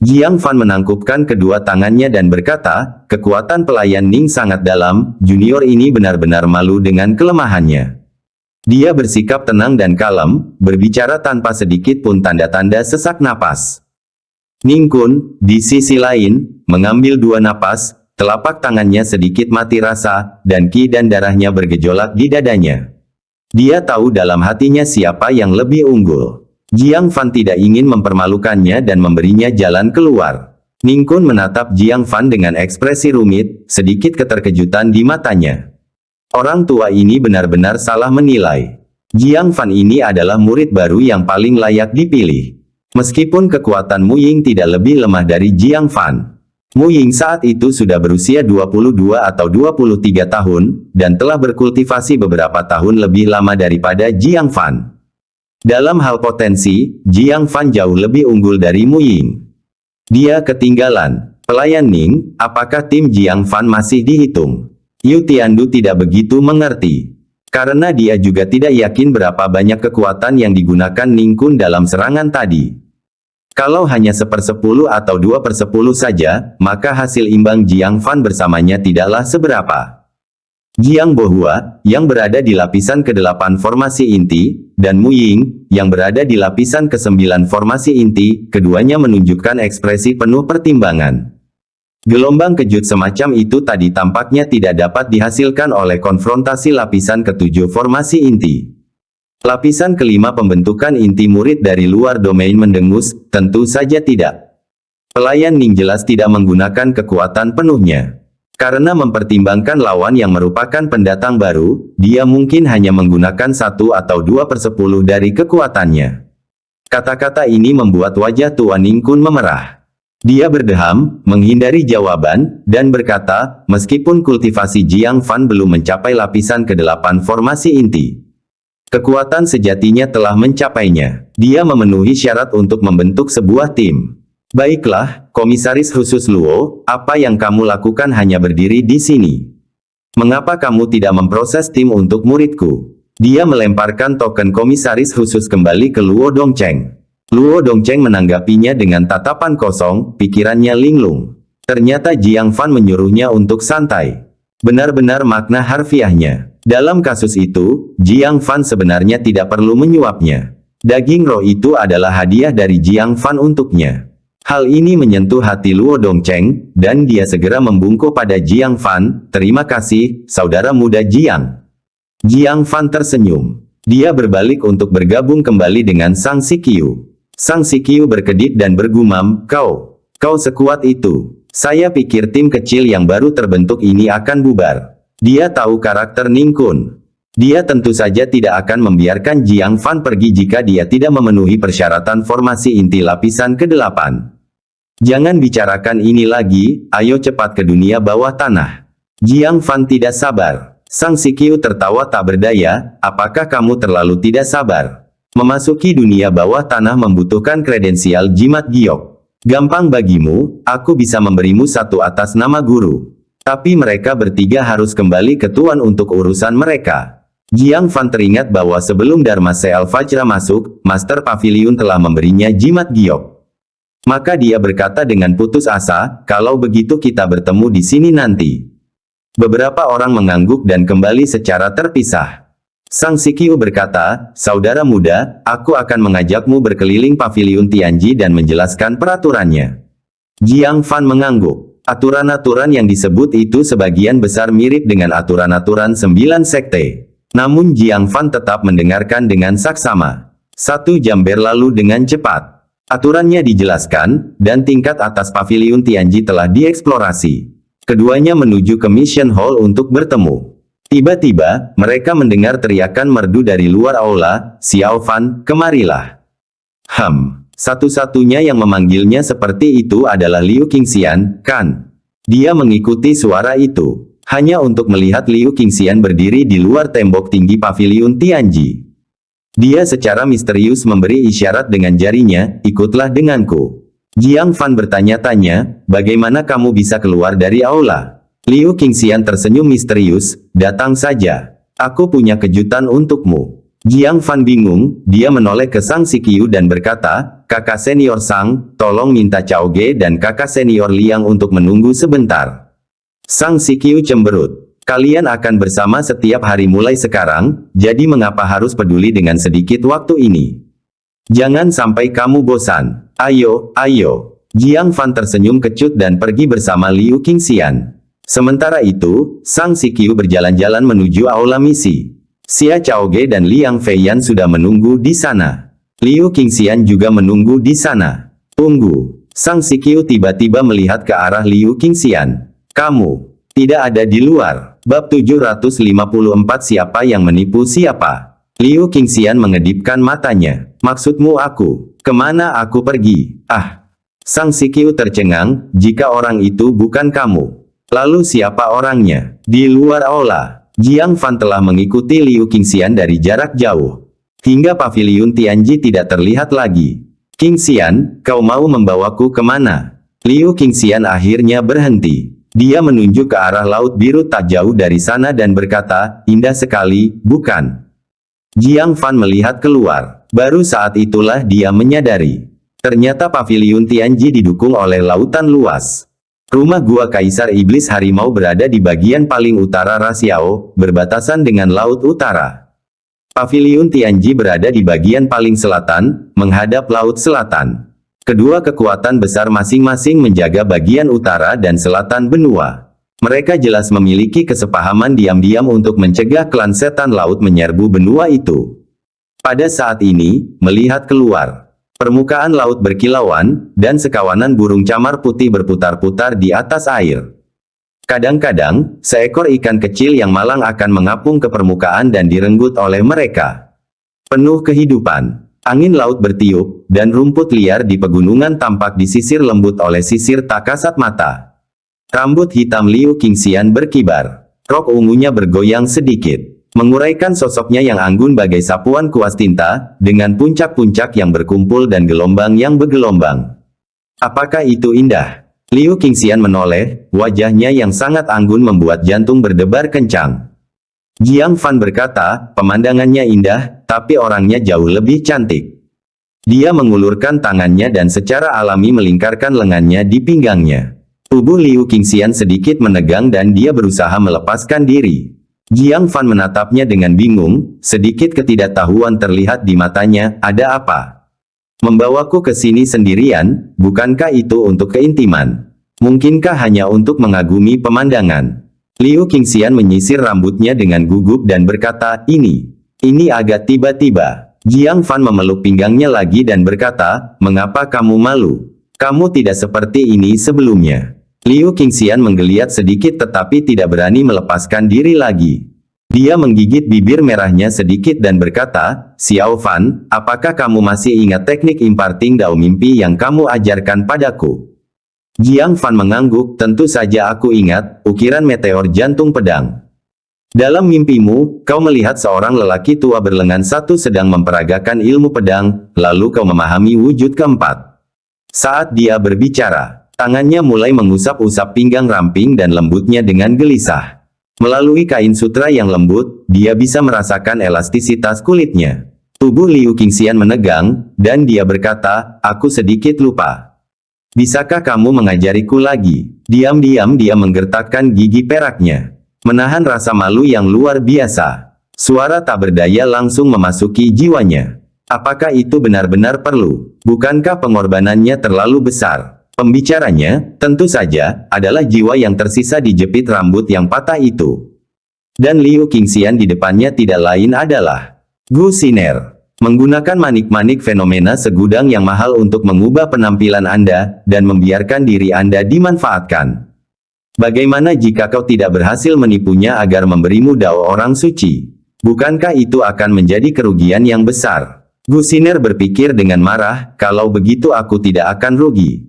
Jiang Fan menangkupkan kedua tangannya dan berkata, kekuatan pelayan Ning sangat dalam, junior ini benar-benar malu dengan kelemahannya. Dia bersikap tenang dan kalem, berbicara tanpa sedikit pun tanda-tanda sesak napas. Ning Kun, di sisi lain, mengambil 2 napas, telapak tangannya sedikit mati rasa, dan ki dan darahnya bergejolak di dadanya. Dia tahu dalam hatinya siapa yang lebih unggul. Jiang Fan tidak ingin mempermalukannya dan memberinya jalan keluar. Ning Kun menatap Jiang Fan dengan ekspresi rumit, sedikit keterkejutan di matanya. Orang tua ini benar-benar salah menilai. Jiang Fan ini adalah murid baru yang paling layak dipilih. Meskipun kekuatan Mu Ying tidak lebih lemah dari Jiang Fan. Mu Ying saat itu sudah berusia 22 atau 23 tahun, dan telah berkultivasi beberapa tahun lebih lama daripada Jiang Fan. Dalam hal potensi, Jiang Fan jauh lebih unggul dari Mu Ying. Dia ketinggalan. Pelayan Ning, apakah tim Jiang Fan masih dihitung? Yu Tiandu tidak begitu mengerti. Karena dia juga tidak yakin berapa banyak kekuatan yang digunakan Ning Kun dalam serangan tadi. Kalau hanya 1/10 atau 2/10 saja, maka hasil imbang Jiang Fan bersamanya tidaklah seberapa. Jiang Bohua, yang berada di lapisan ke-8 formasi inti, dan Mu Ying, yang berada di lapisan ke-9 formasi inti, keduanya menunjukkan ekspresi penuh pertimbangan. Gelombang kejut semacam itu tadi tampaknya tidak dapat dihasilkan oleh konfrontasi lapisan ke-7 formasi inti. Lapisan ke-5 pembentukan inti murid dari luar domain mendengus, tentu saja tidak. Pelayan Ning jelas tidak menggunakan kekuatan penuhnya. Karena mempertimbangkan lawan yang merupakan pendatang baru, dia mungkin hanya menggunakan 1 atau 2/10 dari kekuatannya. Kata-kata ini membuat wajah tua Ning Kun memerah. Dia berdeham, menghindari jawaban, dan berkata, meskipun kultivasi Jiang Fan belum mencapai lapisan ke-8 formasi inti. Kekuatan sejatinya telah mencapainya. Dia memenuhi syarat untuk membentuk sebuah tim. Baiklah, Komisaris Khusus Luo, apa yang kamu lakukan hanya berdiri di sini? Mengapa kamu tidak memproses tim untuk muridku? Dia melemparkan token Komisaris Khusus kembali ke Luo Dongcheng. Luo Dongcheng menanggapinya dengan tatapan kosong, pikirannya linglung. Ternyata Jiang Fan menyuruhnya untuk santai. Benar-benar makna harfiahnya. Dalam kasus itu, Jiang Fan sebenarnya tidak perlu menyuapnya. Daging roh itu adalah hadiah dari Jiang Fan untuknya. Hal ini menyentuh hati Luo Dongcheng, dan dia segera membungkuk pada Jiang Fan. Terima kasih, saudara muda Jiang. Jiang Fan tersenyum. Dia berbalik untuk bergabung kembali dengan Sang Sikyu. Sang Sikyu berkedip dan bergumam, kau sekuat itu. Saya pikir tim kecil yang baru terbentuk ini akan bubar. Dia tahu karakter Ning Kun. Dia tentu saja tidak akan membiarkan Jiang Fan pergi jika dia tidak memenuhi persyaratan formasi inti lapisan ke-8. Jangan bicarakan ini lagi, ayo cepat ke dunia bawah tanah. Jiang Fan tidak sabar. Sang Sikyu tertawa tak berdaya, apakah kamu terlalu tidak sabar? Memasuki dunia bawah tanah membutuhkan kredensial jimat giok. Gampang bagimu, aku bisa memberimu satu atas nama guru. Tapi mereka bertiga harus kembali ke tuan untuk urusan mereka. Jiang Fan teringat bahwa sebelum Dharma Seal Vajra masuk, Master Pavilion telah memberinya jimat giok. Maka dia berkata dengan putus asa, kalau begitu kita bertemu di sini nanti. Beberapa orang mengangguk dan kembali secara terpisah. Sang Sikyu berkata, saudara muda, aku akan mengajakmu berkeliling pavilion Tianji dan menjelaskan peraturannya. Jiang Fan mengangguk. Aturan-aturan yang disebut itu sebagian besar mirip dengan aturan-aturan 9 sekte. Namun Jiang Fan tetap mendengarkan dengan saksama. 1 jam berlalu dengan cepat. Aturannya dijelaskan, dan tingkat atas pavilion Tianji telah dieksplorasi. Keduanya menuju ke Mission Hall untuk bertemu. Tiba-tiba, mereka mendengar teriakan merdu dari luar aula, Xiao Fan, kemarilah. Satu-satunya yang memanggilnya seperti itu adalah Liu Qingxian, kan? Dia mengikuti suara itu, hanya untuk melihat Liu Qingxian berdiri di luar tembok tinggi pavilion Tianji. Dia secara misterius memberi isyarat dengan jarinya, ikutlah denganku. Jiang Fan bertanya-tanya, bagaimana kamu bisa keluar dari aula? Liu Qingxian tersenyum misterius, datang saja. Aku punya kejutan untukmu. Jiang Fan bingung, dia menoleh ke Sang Sikyu dan berkata, kakak senior Sang, tolong minta Cao Ge dan kakak senior Liang untuk menunggu sebentar. Sang Sikyu cemberut. Kalian akan bersama setiap hari mulai sekarang, jadi mengapa harus peduli dengan sedikit waktu ini? Jangan sampai kamu bosan. Ayo. Jiang Fan tersenyum kecut dan pergi bersama Liu Qingxian. Sementara itu, Sang Sikyu berjalan-jalan menuju aula misi. Xia Chaoge dan Liang Feiyan sudah menunggu di sana. Liu Qingxian juga menunggu di sana. Tunggu. Sang Sikyu tiba-tiba melihat ke arah Liu Qingxian. Kamu tidak ada di luar. Bab 754 siapa yang menipu siapa? Liu Qingxian mengedipkan matanya. Maksudmu aku? Kemana aku pergi? Sang Sikyu tercengang, jika orang itu bukan kamu. Lalu siapa orangnya? Di luar aula, Jiang Fan telah mengikuti Liu Qingxian dari jarak jauh. Hingga pavilion Tianji tidak terlihat lagi. Qingxian, kau mau membawaku kemana? Liu Qingxian akhirnya berhenti. Dia menunjuk ke arah laut biru tak jauh dari sana dan berkata, indah sekali, bukan? Jiang Fan melihat keluar. Baru saat itulah dia menyadari. Ternyata pavilion Tianji didukung oleh lautan luas. Rumah gua Kaisar Iblis Harimau berada di bagian paling utara Rasiao, berbatasan dengan Laut Utara. Pavilion Tianji berada di bagian paling selatan, menghadap Laut Selatan. Kedua kekuatan besar masing-masing menjaga bagian utara dan selatan benua. Mereka jelas memiliki kesepahaman diam-diam untuk mencegah klan setan laut menyerbu benua itu. Pada saat ini, melihat keluar. Permukaan laut berkilauan, dan sekawanan burung camar putih berputar-putar di atas air. Kadang-kadang, seekor ikan kecil yang malang akan mengapung ke permukaan dan direnggut oleh mereka. Penuh kehidupan. Angin laut bertiup, dan rumput liar di pegunungan tampak disisir lembut oleh sisir tak kasat mata. Rambut hitam Liu Qingxian berkibar. Rok ungunya bergoyang sedikit. Menguraikan sosoknya yang anggun bagai sapuan kuas tinta, dengan puncak-puncak yang berkumpul dan gelombang yang bergelombang. Apakah itu indah? Liu Qingxian menoleh, wajahnya yang sangat anggun membuat jantung berdebar kencang. Jiang Fan berkata, pemandangannya indah, tapi orangnya jauh lebih cantik. Dia mengulurkan tangannya dan secara alami melingkarkan lengannya di pinggangnya. Tubuh Liu Qingxian sedikit menegang dan dia berusaha melepaskan diri. Jiang Fan menatapnya dengan bingung, sedikit ketidaktahuan terlihat di matanya. Ada apa? Membawaku ke sini sendirian, bukankah itu untuk keintiman? Mungkinkah hanya untuk mengagumi pemandangan? Liu Qingxian menyisir rambutnya dengan gugup dan berkata, ini agak tiba-tiba. Jiang Fan memeluk pinggangnya lagi dan berkata, mengapa kamu malu? Kamu tidak seperti ini sebelumnya. Liu Qingxian menggeliat sedikit tetapi tidak berani melepaskan diri lagi. Dia menggigit bibir merahnya sedikit dan berkata, Xiao Fan, apakah kamu masih ingat teknik imparting dao mimpi yang kamu ajarkan padaku? Jiang Fan mengangguk, tentu saja aku ingat, ukiran meteor jantung pedang. Dalam mimpimu, kau melihat seorang lelaki tua berlengan satu sedang memperagakan ilmu pedang, lalu kau memahami wujud keempat. Saat dia berbicara, tangannya mulai mengusap-usap pinggang ramping dan lembutnya dengan gelisah. Melalui kain sutra yang lembut, dia bisa merasakan elastisitas kulitnya. Tubuh Liu Qingxian menegang, dan dia berkata, aku sedikit lupa. Bisakah kamu mengajariku lagi? Diam-diam dia menggertakkan gigi peraknya. Menahan rasa malu yang luar biasa. Suara tak berdaya langsung memasuki jiwanya. Apakah itu benar-benar perlu? Bukankah pengorbanannya terlalu besar? Pembicaranya, tentu saja, adalah jiwa yang tersisa dijepit rambut yang patah itu. Dan Liu Qingxian di depannya tidak lain adalah Gu Siner. Menggunakan manik-manik fenomena segudang yang mahal untuk mengubah penampilan Anda, dan membiarkan diri Anda dimanfaatkan. Bagaimana jika kau tidak berhasil menipunya agar memberimu dao orang suci? Bukankah itu akan menjadi kerugian yang besar? Gu Siner berpikir dengan marah, kalau begitu aku tidak akan rugi.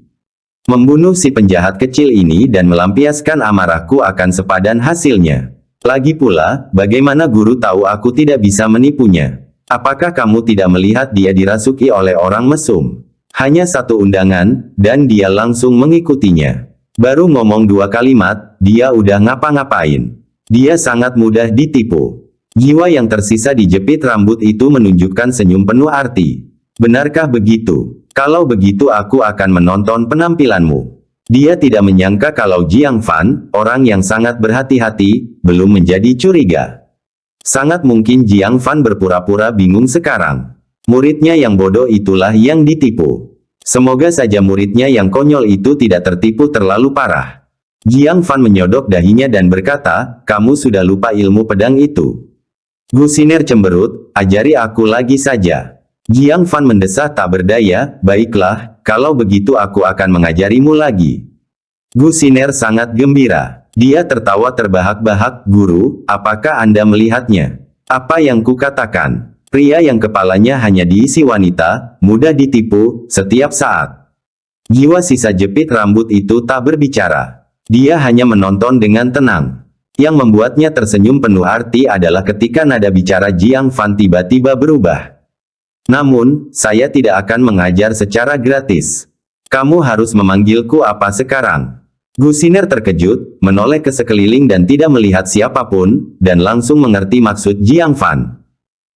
Membunuh si penjahat kecil ini dan melampiaskan amarahku akan sepadan hasilnya. Lagi pula, bagaimana guru tahu aku tidak bisa menipunya? Apakah kamu tidak melihat dia dirasuki oleh orang mesum? Hanya satu undangan, dan dia langsung mengikutinya. Baru ngomong 2 kalimat, dia udah ngapa-ngapain. Dia sangat mudah ditipu. Jiwa yang tersisa dijepit rambut itu menunjukkan senyum penuh arti. Benarkah begitu? Kalau begitu aku akan menonton penampilanmu. Dia tidak menyangka kalau Jiang Fan, orang yang sangat berhati-hati, belum menjadi curiga. Sangat mungkin Jiang Fan berpura-pura bingung sekarang. Muridnya yang bodoh itulah yang ditipu. Semoga saja muridnya yang konyol itu tidak tertipu terlalu parah. Jiang Fan menyodok dahinya dan berkata, kamu sudah lupa ilmu pedang itu. Gu Siner cemberut, ajari aku lagi saja. Jiang Fan mendesah tak berdaya, baiklah, kalau begitu aku akan mengajarimu lagi. Gu Siner sangat gembira. Dia tertawa terbahak-bahak, guru, apakah Anda melihatnya? Apa yang kukatakan? Pria yang kepalanya hanya diisi wanita, mudah ditipu, setiap saat. Jiwa sisa jepit rambut itu tak berbicara. Dia hanya menonton dengan tenang. Yang membuatnya tersenyum penuh arti adalah ketika nada bicara Jiang Fan tiba-tiba berubah. Namun, saya tidak akan mengajar secara gratis. Kamu harus memanggilku apa sekarang? Gu Siner terkejut, menoleh ke sekeliling dan tidak melihat siapapun, dan langsung mengerti maksud Jiang Fan.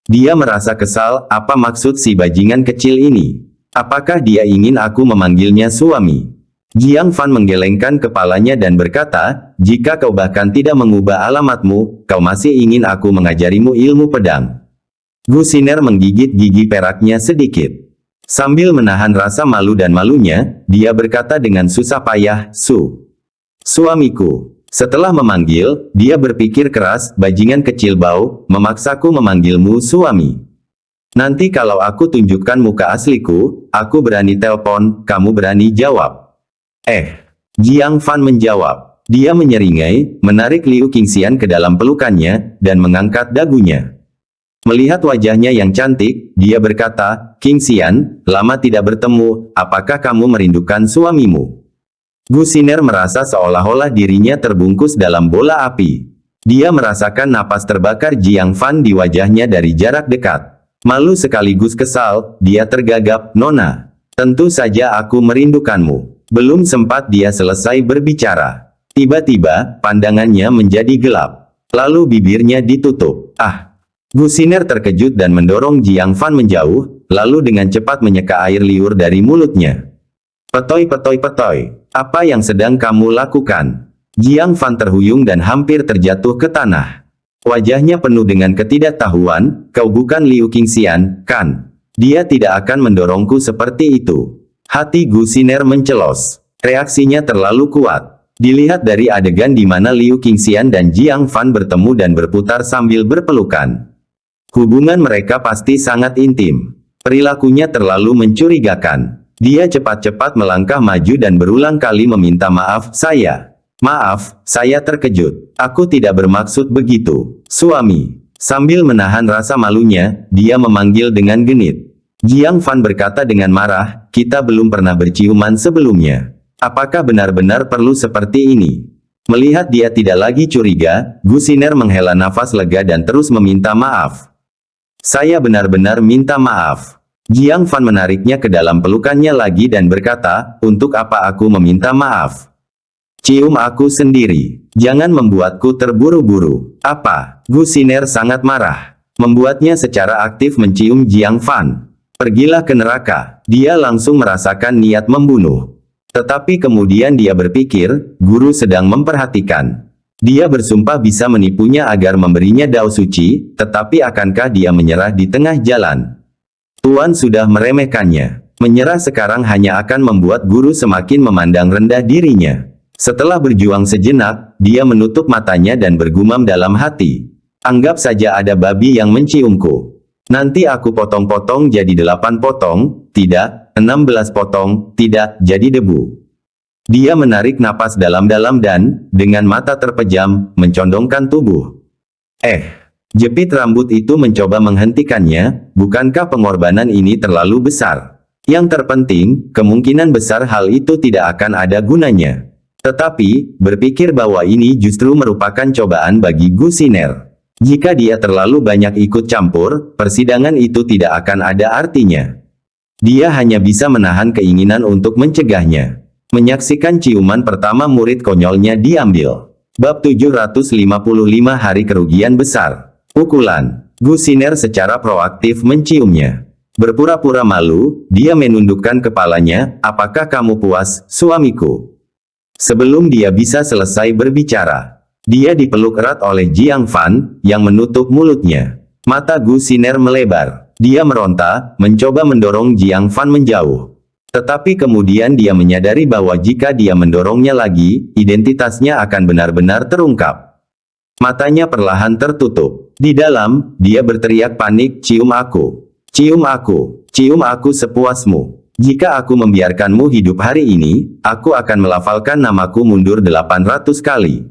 Dia merasa kesal, apa maksud si bajingan kecil ini? Apakah dia ingin aku memanggilnya suami? Jiang Fan menggelengkan kepalanya dan berkata, jika kau bahkan tidak mengubah alamatmu, kau masih ingin aku mengajarimu ilmu pedang. Gu Siner menggigit gigi peraknya sedikit. Sambil menahan rasa malu dan malunya, dia berkata dengan susah payah, suamiku. Setelah memanggil, dia berpikir keras, bajingan kecil bau, memaksaku memanggilmu suami. Nanti kalau aku tunjukkan muka asliku, aku berani telepon, kamu berani jawab. Jiang Fan menjawab. Dia menyeringai, menarik Liu Qingxian ke dalam pelukannya, dan mengangkat dagunya. Melihat wajahnya yang cantik, dia berkata, Qingxian, lama tidak bertemu, apakah kamu merindukan suamimu? Gu Siner merasa seolah-olah dirinya terbungkus dalam bola api. Dia merasakan napas terbakar Jiang Fan di wajahnya dari jarak dekat. Malu sekaligus kesal, dia tergagap, Nona. Tentu saja aku merindukanmu. Belum sempat dia selesai berbicara. Tiba-tiba, pandangannya menjadi gelap. Lalu bibirnya ditutup. Gu Siner terkejut dan mendorong Jiang Fan menjauh, lalu dengan cepat menyeka air liur dari mulutnya. Petoi, apa yang sedang kamu lakukan? Jiang Fan terhuyung dan hampir terjatuh ke tanah. Wajahnya penuh dengan ketidaktahuan, kau bukan Liu Qingxian, kan? Dia tidak akan mendorongku seperti itu. Hati Gu Xiner mencelos. Reaksinya terlalu kuat. Dilihat dari adegan di mana Liu Qingxian dan Jiang Fan bertemu dan berputar sambil berpelukan. Hubungan mereka pasti sangat intim. Perilakunya terlalu mencurigakan. Dia cepat-cepat melangkah maju dan berulang kali meminta maaf, Maaf, saya terkejut. Aku tidak bermaksud begitu, suami. Sambil menahan rasa malunya, dia memanggil dengan genit. Jiang Fan berkata dengan marah, kita belum pernah berciuman sebelumnya. Apakah benar-benar perlu seperti ini? Melihat dia tidak lagi curiga, Gu Xiner menghela nafas lega dan terus meminta maaf. Saya benar-benar minta maaf. Jiang Fan menariknya ke dalam pelukannya lagi dan berkata, untuk apa aku meminta maaf? Cium aku sendiri. Jangan membuatku terburu-buru. Apa? Gu Xiner sangat marah. Membuatnya secara aktif mencium Jiang Fan. Pergilah ke neraka. Dia langsung merasakan niat membunuh. Tetapi kemudian dia berpikir, guru sedang memperhatikan. Dia bersumpah bisa menipunya agar memberinya dao suci, tetapi akankah dia menyerah di tengah jalan? Tuan sudah meremehkannya. Menyerah sekarang hanya akan membuat guru semakin memandang rendah dirinya. Setelah berjuang sejenak, dia menutup matanya dan bergumam dalam hati. Anggap saja ada babi yang menciumku. Nanti aku potong-potong jadi 8 potong, tidak, 16 potong, tidak, jadi debu. Dia menarik napas dalam-dalam dan, dengan mata terpejam, mencondongkan tubuh. Jepit rambut itu mencoba menghentikannya, bukankah pengorbanan ini terlalu besar? Yang terpenting, kemungkinan besar hal itu tidak akan ada gunanya. Tetapi, berpikir bahwa ini justru merupakan cobaan bagi Gu Xiner. Jika dia terlalu banyak ikut campur, persidangan itu tidak akan ada artinya. Dia hanya bisa menahan keinginan untuk mencegahnya. Menyaksikan ciuman pertama murid konyolnya diambil. Bab 755 Hari Kerugian Besar. Pukulan. Gu Xiner secara proaktif menciumnya. Berpura-pura malu, dia menundukkan kepalanya, apakah kamu puas, suamiku? Sebelum dia bisa selesai berbicara, dia dipeluk erat oleh Jiang Fan, yang menutup mulutnya. Mata Gu Xiner melebar. Dia meronta, mencoba mendorong Jiang Fan menjauh. Tetapi kemudian dia menyadari bahwa jika dia mendorongnya lagi, identitasnya akan benar-benar terungkap. Matanya perlahan tertutup. Di dalam, dia berteriak panik, cium aku. Cium aku. Cium aku sepuasmu. Jika aku membiarkanmu hidup hari ini, aku akan melafalkan namaku mundur 800 kali.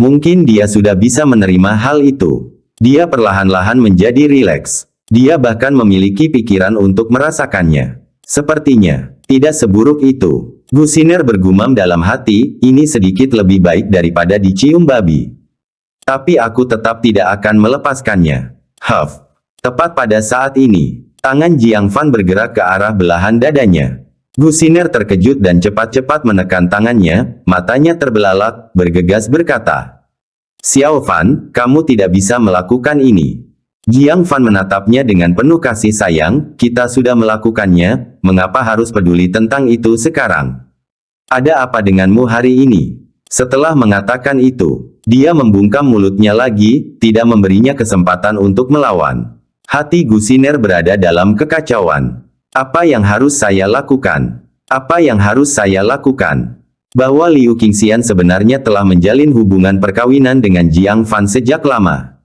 Mungkin dia sudah bisa menerima hal itu. Dia perlahan-lahan menjadi rileks. Dia bahkan memiliki pikiran untuk merasakannya. Sepertinya, tidak seburuk itu. Gu Xiner bergumam dalam hati, ini sedikit lebih baik daripada dicium babi. Tapi aku tetap tidak akan melepaskannya. Huff. Tepat pada saat ini, tangan Jiang Fan bergerak ke arah belahan dadanya. Gu Xiner terkejut dan cepat-cepat menekan tangannya, matanya terbelalak, bergegas berkata, Xiao Fan, kamu tidak bisa melakukan ini. Jiang Fan menatapnya dengan penuh kasih sayang, kita sudah melakukannya, mengapa harus peduli tentang itu sekarang? Ada apa denganmu hari ini? Setelah mengatakan itu, dia membungkam mulutnya lagi, tidak memberinya kesempatan untuk melawan. Hati Gu Xiner berada dalam kekacauan. Apa yang harus saya lakukan? Apa yang harus saya lakukan? Bahwa Liu Qingxian sebenarnya telah menjalin hubungan perkawinan dengan Jiang Fan sejak lama.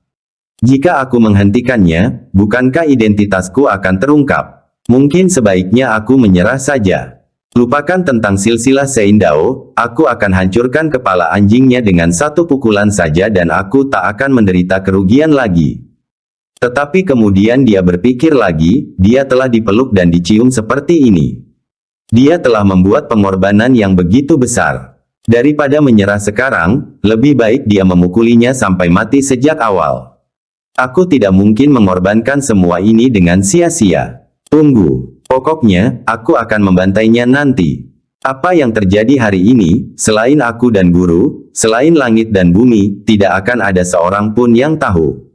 Jika aku menghentikannya, bukankah identitasku akan terungkap? Mungkin sebaiknya aku menyerah saja. Lupakan tentang silsilah Sein Dao, aku akan hancurkan kepala anjingnya dengan satu pukulan saja dan aku tak akan menderita kerugian lagi. Tetapi kemudian dia berpikir lagi, dia telah dipeluk dan dicium seperti ini. Dia telah membuat pengorbanan yang begitu besar. Daripada menyerah sekarang, lebih baik dia memukulinya sampai mati sejak awal. Aku tidak mungkin mengorbankan semua ini dengan sia-sia. Tunggu, pokoknya, aku akan membantainya nanti. Apa yang terjadi hari ini, selain aku dan guru, selain langit dan bumi, tidak akan ada seorang pun yang tahu.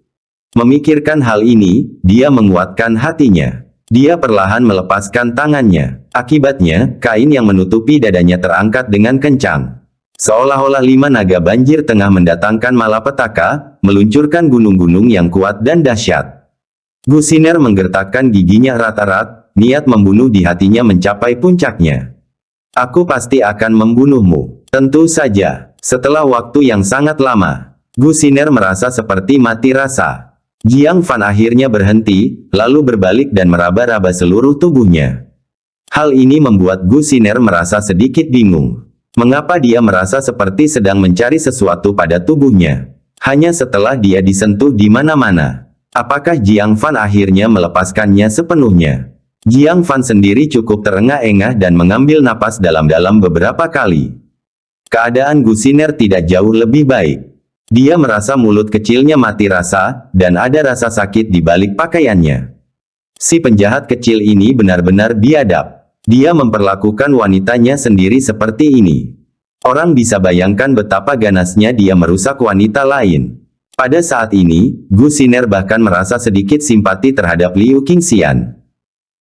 Memikirkan hal ini, dia menguatkan hatinya. Dia perlahan melepaskan tangannya. Akibatnya, kain yang menutupi dadanya terangkat dengan kencang. Seolah-olah 5 naga banjir tengah mendatangkan malapetaka, meluncurkan gunung-gunung yang kuat dan dahsyat. Gu Siner menggertakkan giginya erat-erat, niat membunuh di hatinya mencapai puncaknya. Aku pasti akan membunuhmu. Tentu saja. Setelah waktu yang sangat lama, Gu Siner merasa seperti mati rasa. Jiang Fan akhirnya berhenti, lalu berbalik dan meraba-raba seluruh tubuhnya. Hal ini membuat Gu Siner merasa sedikit bingung. Mengapa dia merasa seperti sedang mencari sesuatu pada tubuhnya? Hanya setelah dia disentuh di mana-mana. Apakah Jiang Fan akhirnya melepaskannya sepenuhnya? Jiang Fan sendiri cukup terengah-engah dan mengambil napas dalam-dalam beberapa kali. Keadaan Gu Siner tidak jauh lebih baik. Dia merasa mulut kecilnya mati rasa, dan ada rasa sakit di balik pakaiannya. Si penjahat kecil ini benar-benar biadab. Dia memperlakukan wanitanya sendiri seperti ini. Orang bisa bayangkan betapa ganasnya dia merusak wanita lain. Pada saat ini, Gu Siner bahkan merasa sedikit simpati terhadap Liu Qingxian.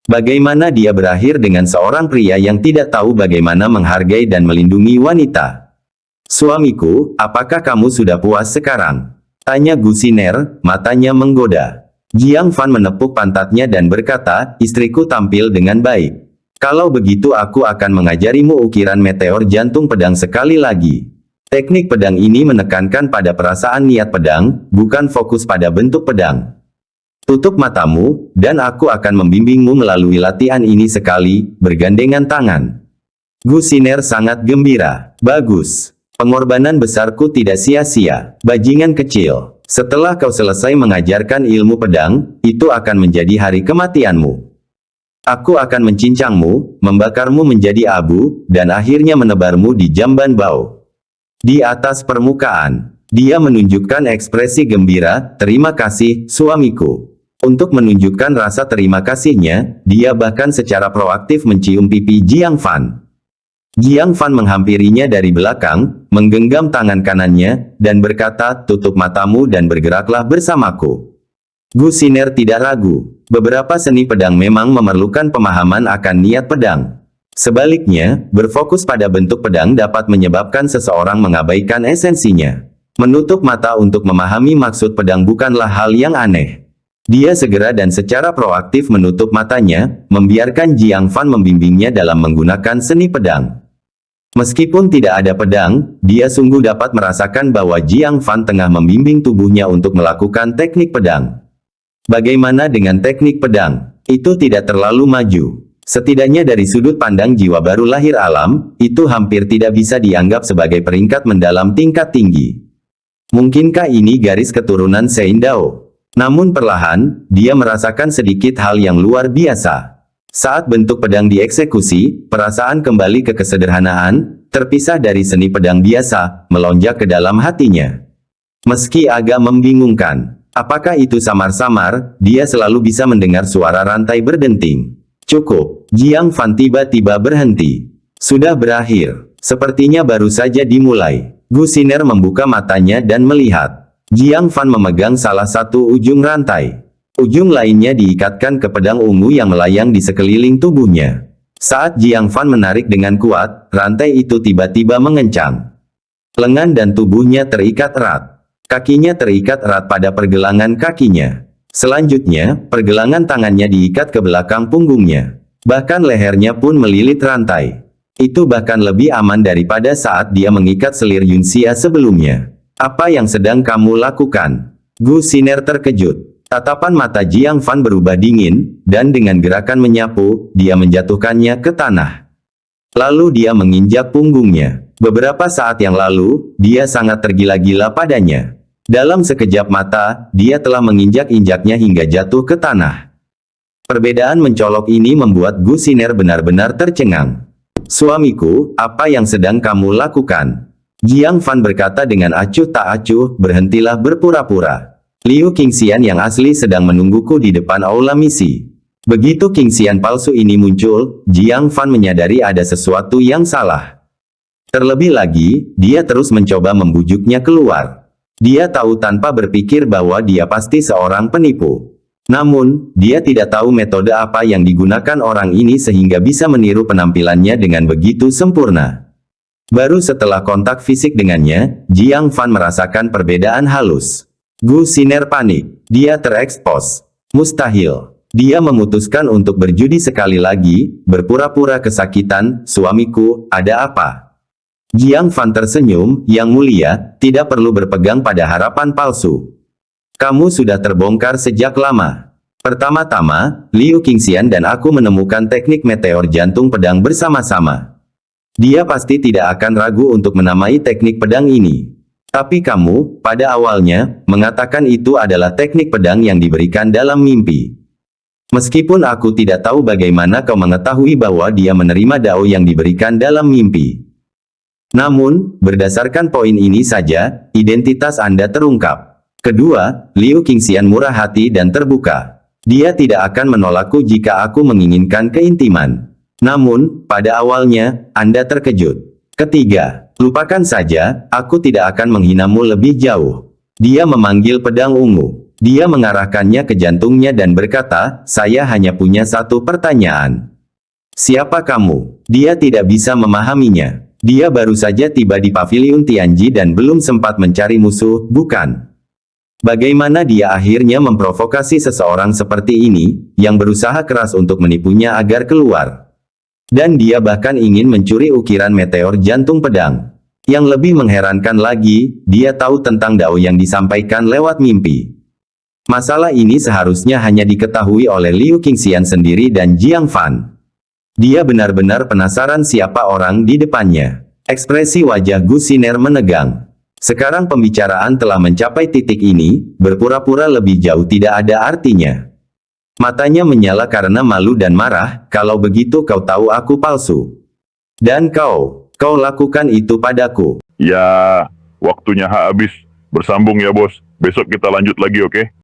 Bagaimana dia berakhir dengan seorang pria yang tidak tahu bagaimana menghargai dan melindungi wanita? Suamiku, apakah kamu sudah puas sekarang? Tanya Gu Siner, matanya menggoda. Jiang Fan menepuk pantatnya dan berkata, istriku tampil dengan baik. Kalau begitu aku akan mengajarimu ukiran meteor jantung pedang sekali lagi. Teknik pedang ini menekankan pada perasaan niat pedang, bukan fokus pada bentuk pedang. Tutup matamu, dan aku akan membimbingmu melalui latihan ini sekali, bergandengan tangan. Gu Siner sangat gembira. Bagus. Pengorbanan besarku tidak sia-sia. Bajingan kecil. Setelah kau selesai mengajarkan ilmu pedang, itu akan menjadi hari kematianmu. Aku akan mencincangmu, membakarmu menjadi abu, dan akhirnya menebarmu di jamban bau. Di atas permukaan, dia menunjukkan ekspresi gembira, terima kasih, suamiku. Untuk menunjukkan rasa terima kasihnya, dia bahkan secara proaktif mencium pipi Jiang Fan. Jiang Fan menghampirinya dari belakang, menggenggam tangan kanannya, dan berkata, tutup matamu dan bergeraklah bersamaku. Gu Siner tidak ragu. Beberapa seni pedang memang memerlukan pemahaman akan niat pedang. Sebaliknya, berfokus pada bentuk pedang dapat menyebabkan seseorang mengabaikan esensinya. Menutup mata untuk memahami maksud pedang bukanlah hal yang aneh. Dia segera dan secara proaktif menutup matanya, membiarkan Jiang Fan membimbingnya dalam menggunakan seni pedang. Meskipun tidak ada pedang, dia sungguh dapat merasakan bahwa Jiang Fan tengah membimbing tubuhnya untuk melakukan teknik pedang. Bagaimana dengan teknik pedang? Itu tidak terlalu maju. Setidaknya dari sudut pandang jiwa baru lahir alam, itu hampir tidak bisa dianggap sebagai peringkat mendalam tingkat tinggi. Mungkinkah ini garis keturunan Sein Dao? Namun perlahan, dia merasakan sedikit hal yang luar biasa. Saat bentuk pedang dieksekusi, perasaan kembali ke kesederhanaan, terpisah dari seni pedang biasa, melonjak ke dalam hatinya. Meski agak membingungkan. Apakah itu samar-samar, dia selalu bisa mendengar suara rantai berdenting. Cukup. Jiang Fan tiba-tiba berhenti. Sudah berakhir. Sepertinya baru saja dimulai. Gu Siner membuka matanya dan melihat. Jiang Fan memegang salah satu ujung rantai. Ujung lainnya diikatkan ke pedang ungu yang melayang di sekeliling tubuhnya. Saat Jiang Fan menarik dengan kuat, rantai itu tiba-tiba mengencang. Lengan dan tubuhnya terikat erat. Kakinya terikat erat pada pergelangan kakinya. Selanjutnya, pergelangan tangannya diikat ke belakang punggungnya. Bahkan lehernya pun melilit rantai. Itu bahkan lebih aman daripada saat dia mengikat selir Yunxia sebelumnya. Apa yang sedang kamu lakukan? Gu Siner terkejut. Tatapan mata Jiang Fan berubah dingin, dan dengan gerakan menyapu, dia menjatuhkannya ke tanah. Lalu dia menginjak punggungnya. Beberapa saat yang lalu, dia sangat tergila-gila padanya. Dalam sekejap mata, dia telah menginjak-injaknya hingga jatuh ke tanah. Perbedaan mencolok ini membuat Gu Siner benar-benar tercengang. Suamiku, apa yang sedang kamu lakukan? Jiang Fan berkata dengan acuh tak acuh, berhentilah berpura-pura. Liu Qingxian yang asli sedang menungguku di depan aula misi. Begitu Qingxian palsu ini muncul, Jiang Fan menyadari ada sesuatu yang salah. Terlebih lagi, dia terus mencoba membujuknya keluar. Dia tahu tanpa berpikir bahwa dia pasti seorang penipu. Namun, dia tidak tahu metode apa yang digunakan orang ini sehingga bisa meniru penampilannya dengan begitu sempurna. Baru setelah kontak fisik dengannya, Jiang Fan merasakan perbedaan halus. Gu Xiner panik. Dia terekspos. Mustahil. Dia memutuskan untuk berjudi sekali lagi, berpura-pura kesakitan. Suamiku, ada apa? Jiang Fan tersenyum, Yang Mulia, tidak perlu berpegang pada harapan palsu. Kamu sudah terbongkar sejak lama. Pertama-tama, Liu Qingxian dan aku menemukan teknik meteor jantung pedang bersama-sama. Dia pasti tidak akan ragu untuk menamai teknik pedang ini. Tapi kamu, pada awalnya, mengatakan itu adalah teknik pedang yang diberikan dalam mimpi. Meskipun aku tidak tahu bagaimana kau mengetahui bahwa dia menerima dao yang diberikan dalam mimpi. Namun, berdasarkan poin ini saja, identitas Anda terungkap. Kedua, Liu Qingxian murah hati dan terbuka. Dia tidak akan menolakku jika aku menginginkan keintiman. Namun, pada awalnya, Anda terkejut. Ketiga, lupakan saja, aku tidak akan menghinamu lebih jauh. Dia memanggil pedang ungu. Dia mengarahkannya ke jantungnya dan berkata, saya hanya punya satu pertanyaan. Siapa kamu? Dia tidak bisa memahaminya. Dia baru saja tiba di paviliun Tianji dan belum sempat mencari musuh, bukan? Bagaimana dia akhirnya memprovokasi seseorang seperti ini, yang berusaha keras untuk menipunya agar keluar? Dan dia bahkan ingin mencuri ukiran meteor jantung pedang. Yang lebih mengherankan lagi, dia tahu tentang dao yang disampaikan lewat mimpi. Masalah ini seharusnya hanya diketahui oleh Liu Qingxian sendiri dan Jiang Fan. Dia benar-benar penasaran siapa orang di depannya. Ekspresi wajah Gu Xiner menegang. Sekarang pembicaraan telah mencapai titik ini, berpura-pura lebih jauh tidak ada artinya. Matanya menyala karena malu dan marah, kalau begitu kau tahu aku palsu. Dan kau lakukan itu padaku. Ya, waktunya habis. Bersambung ya bos. Besok kita lanjut lagi, oke?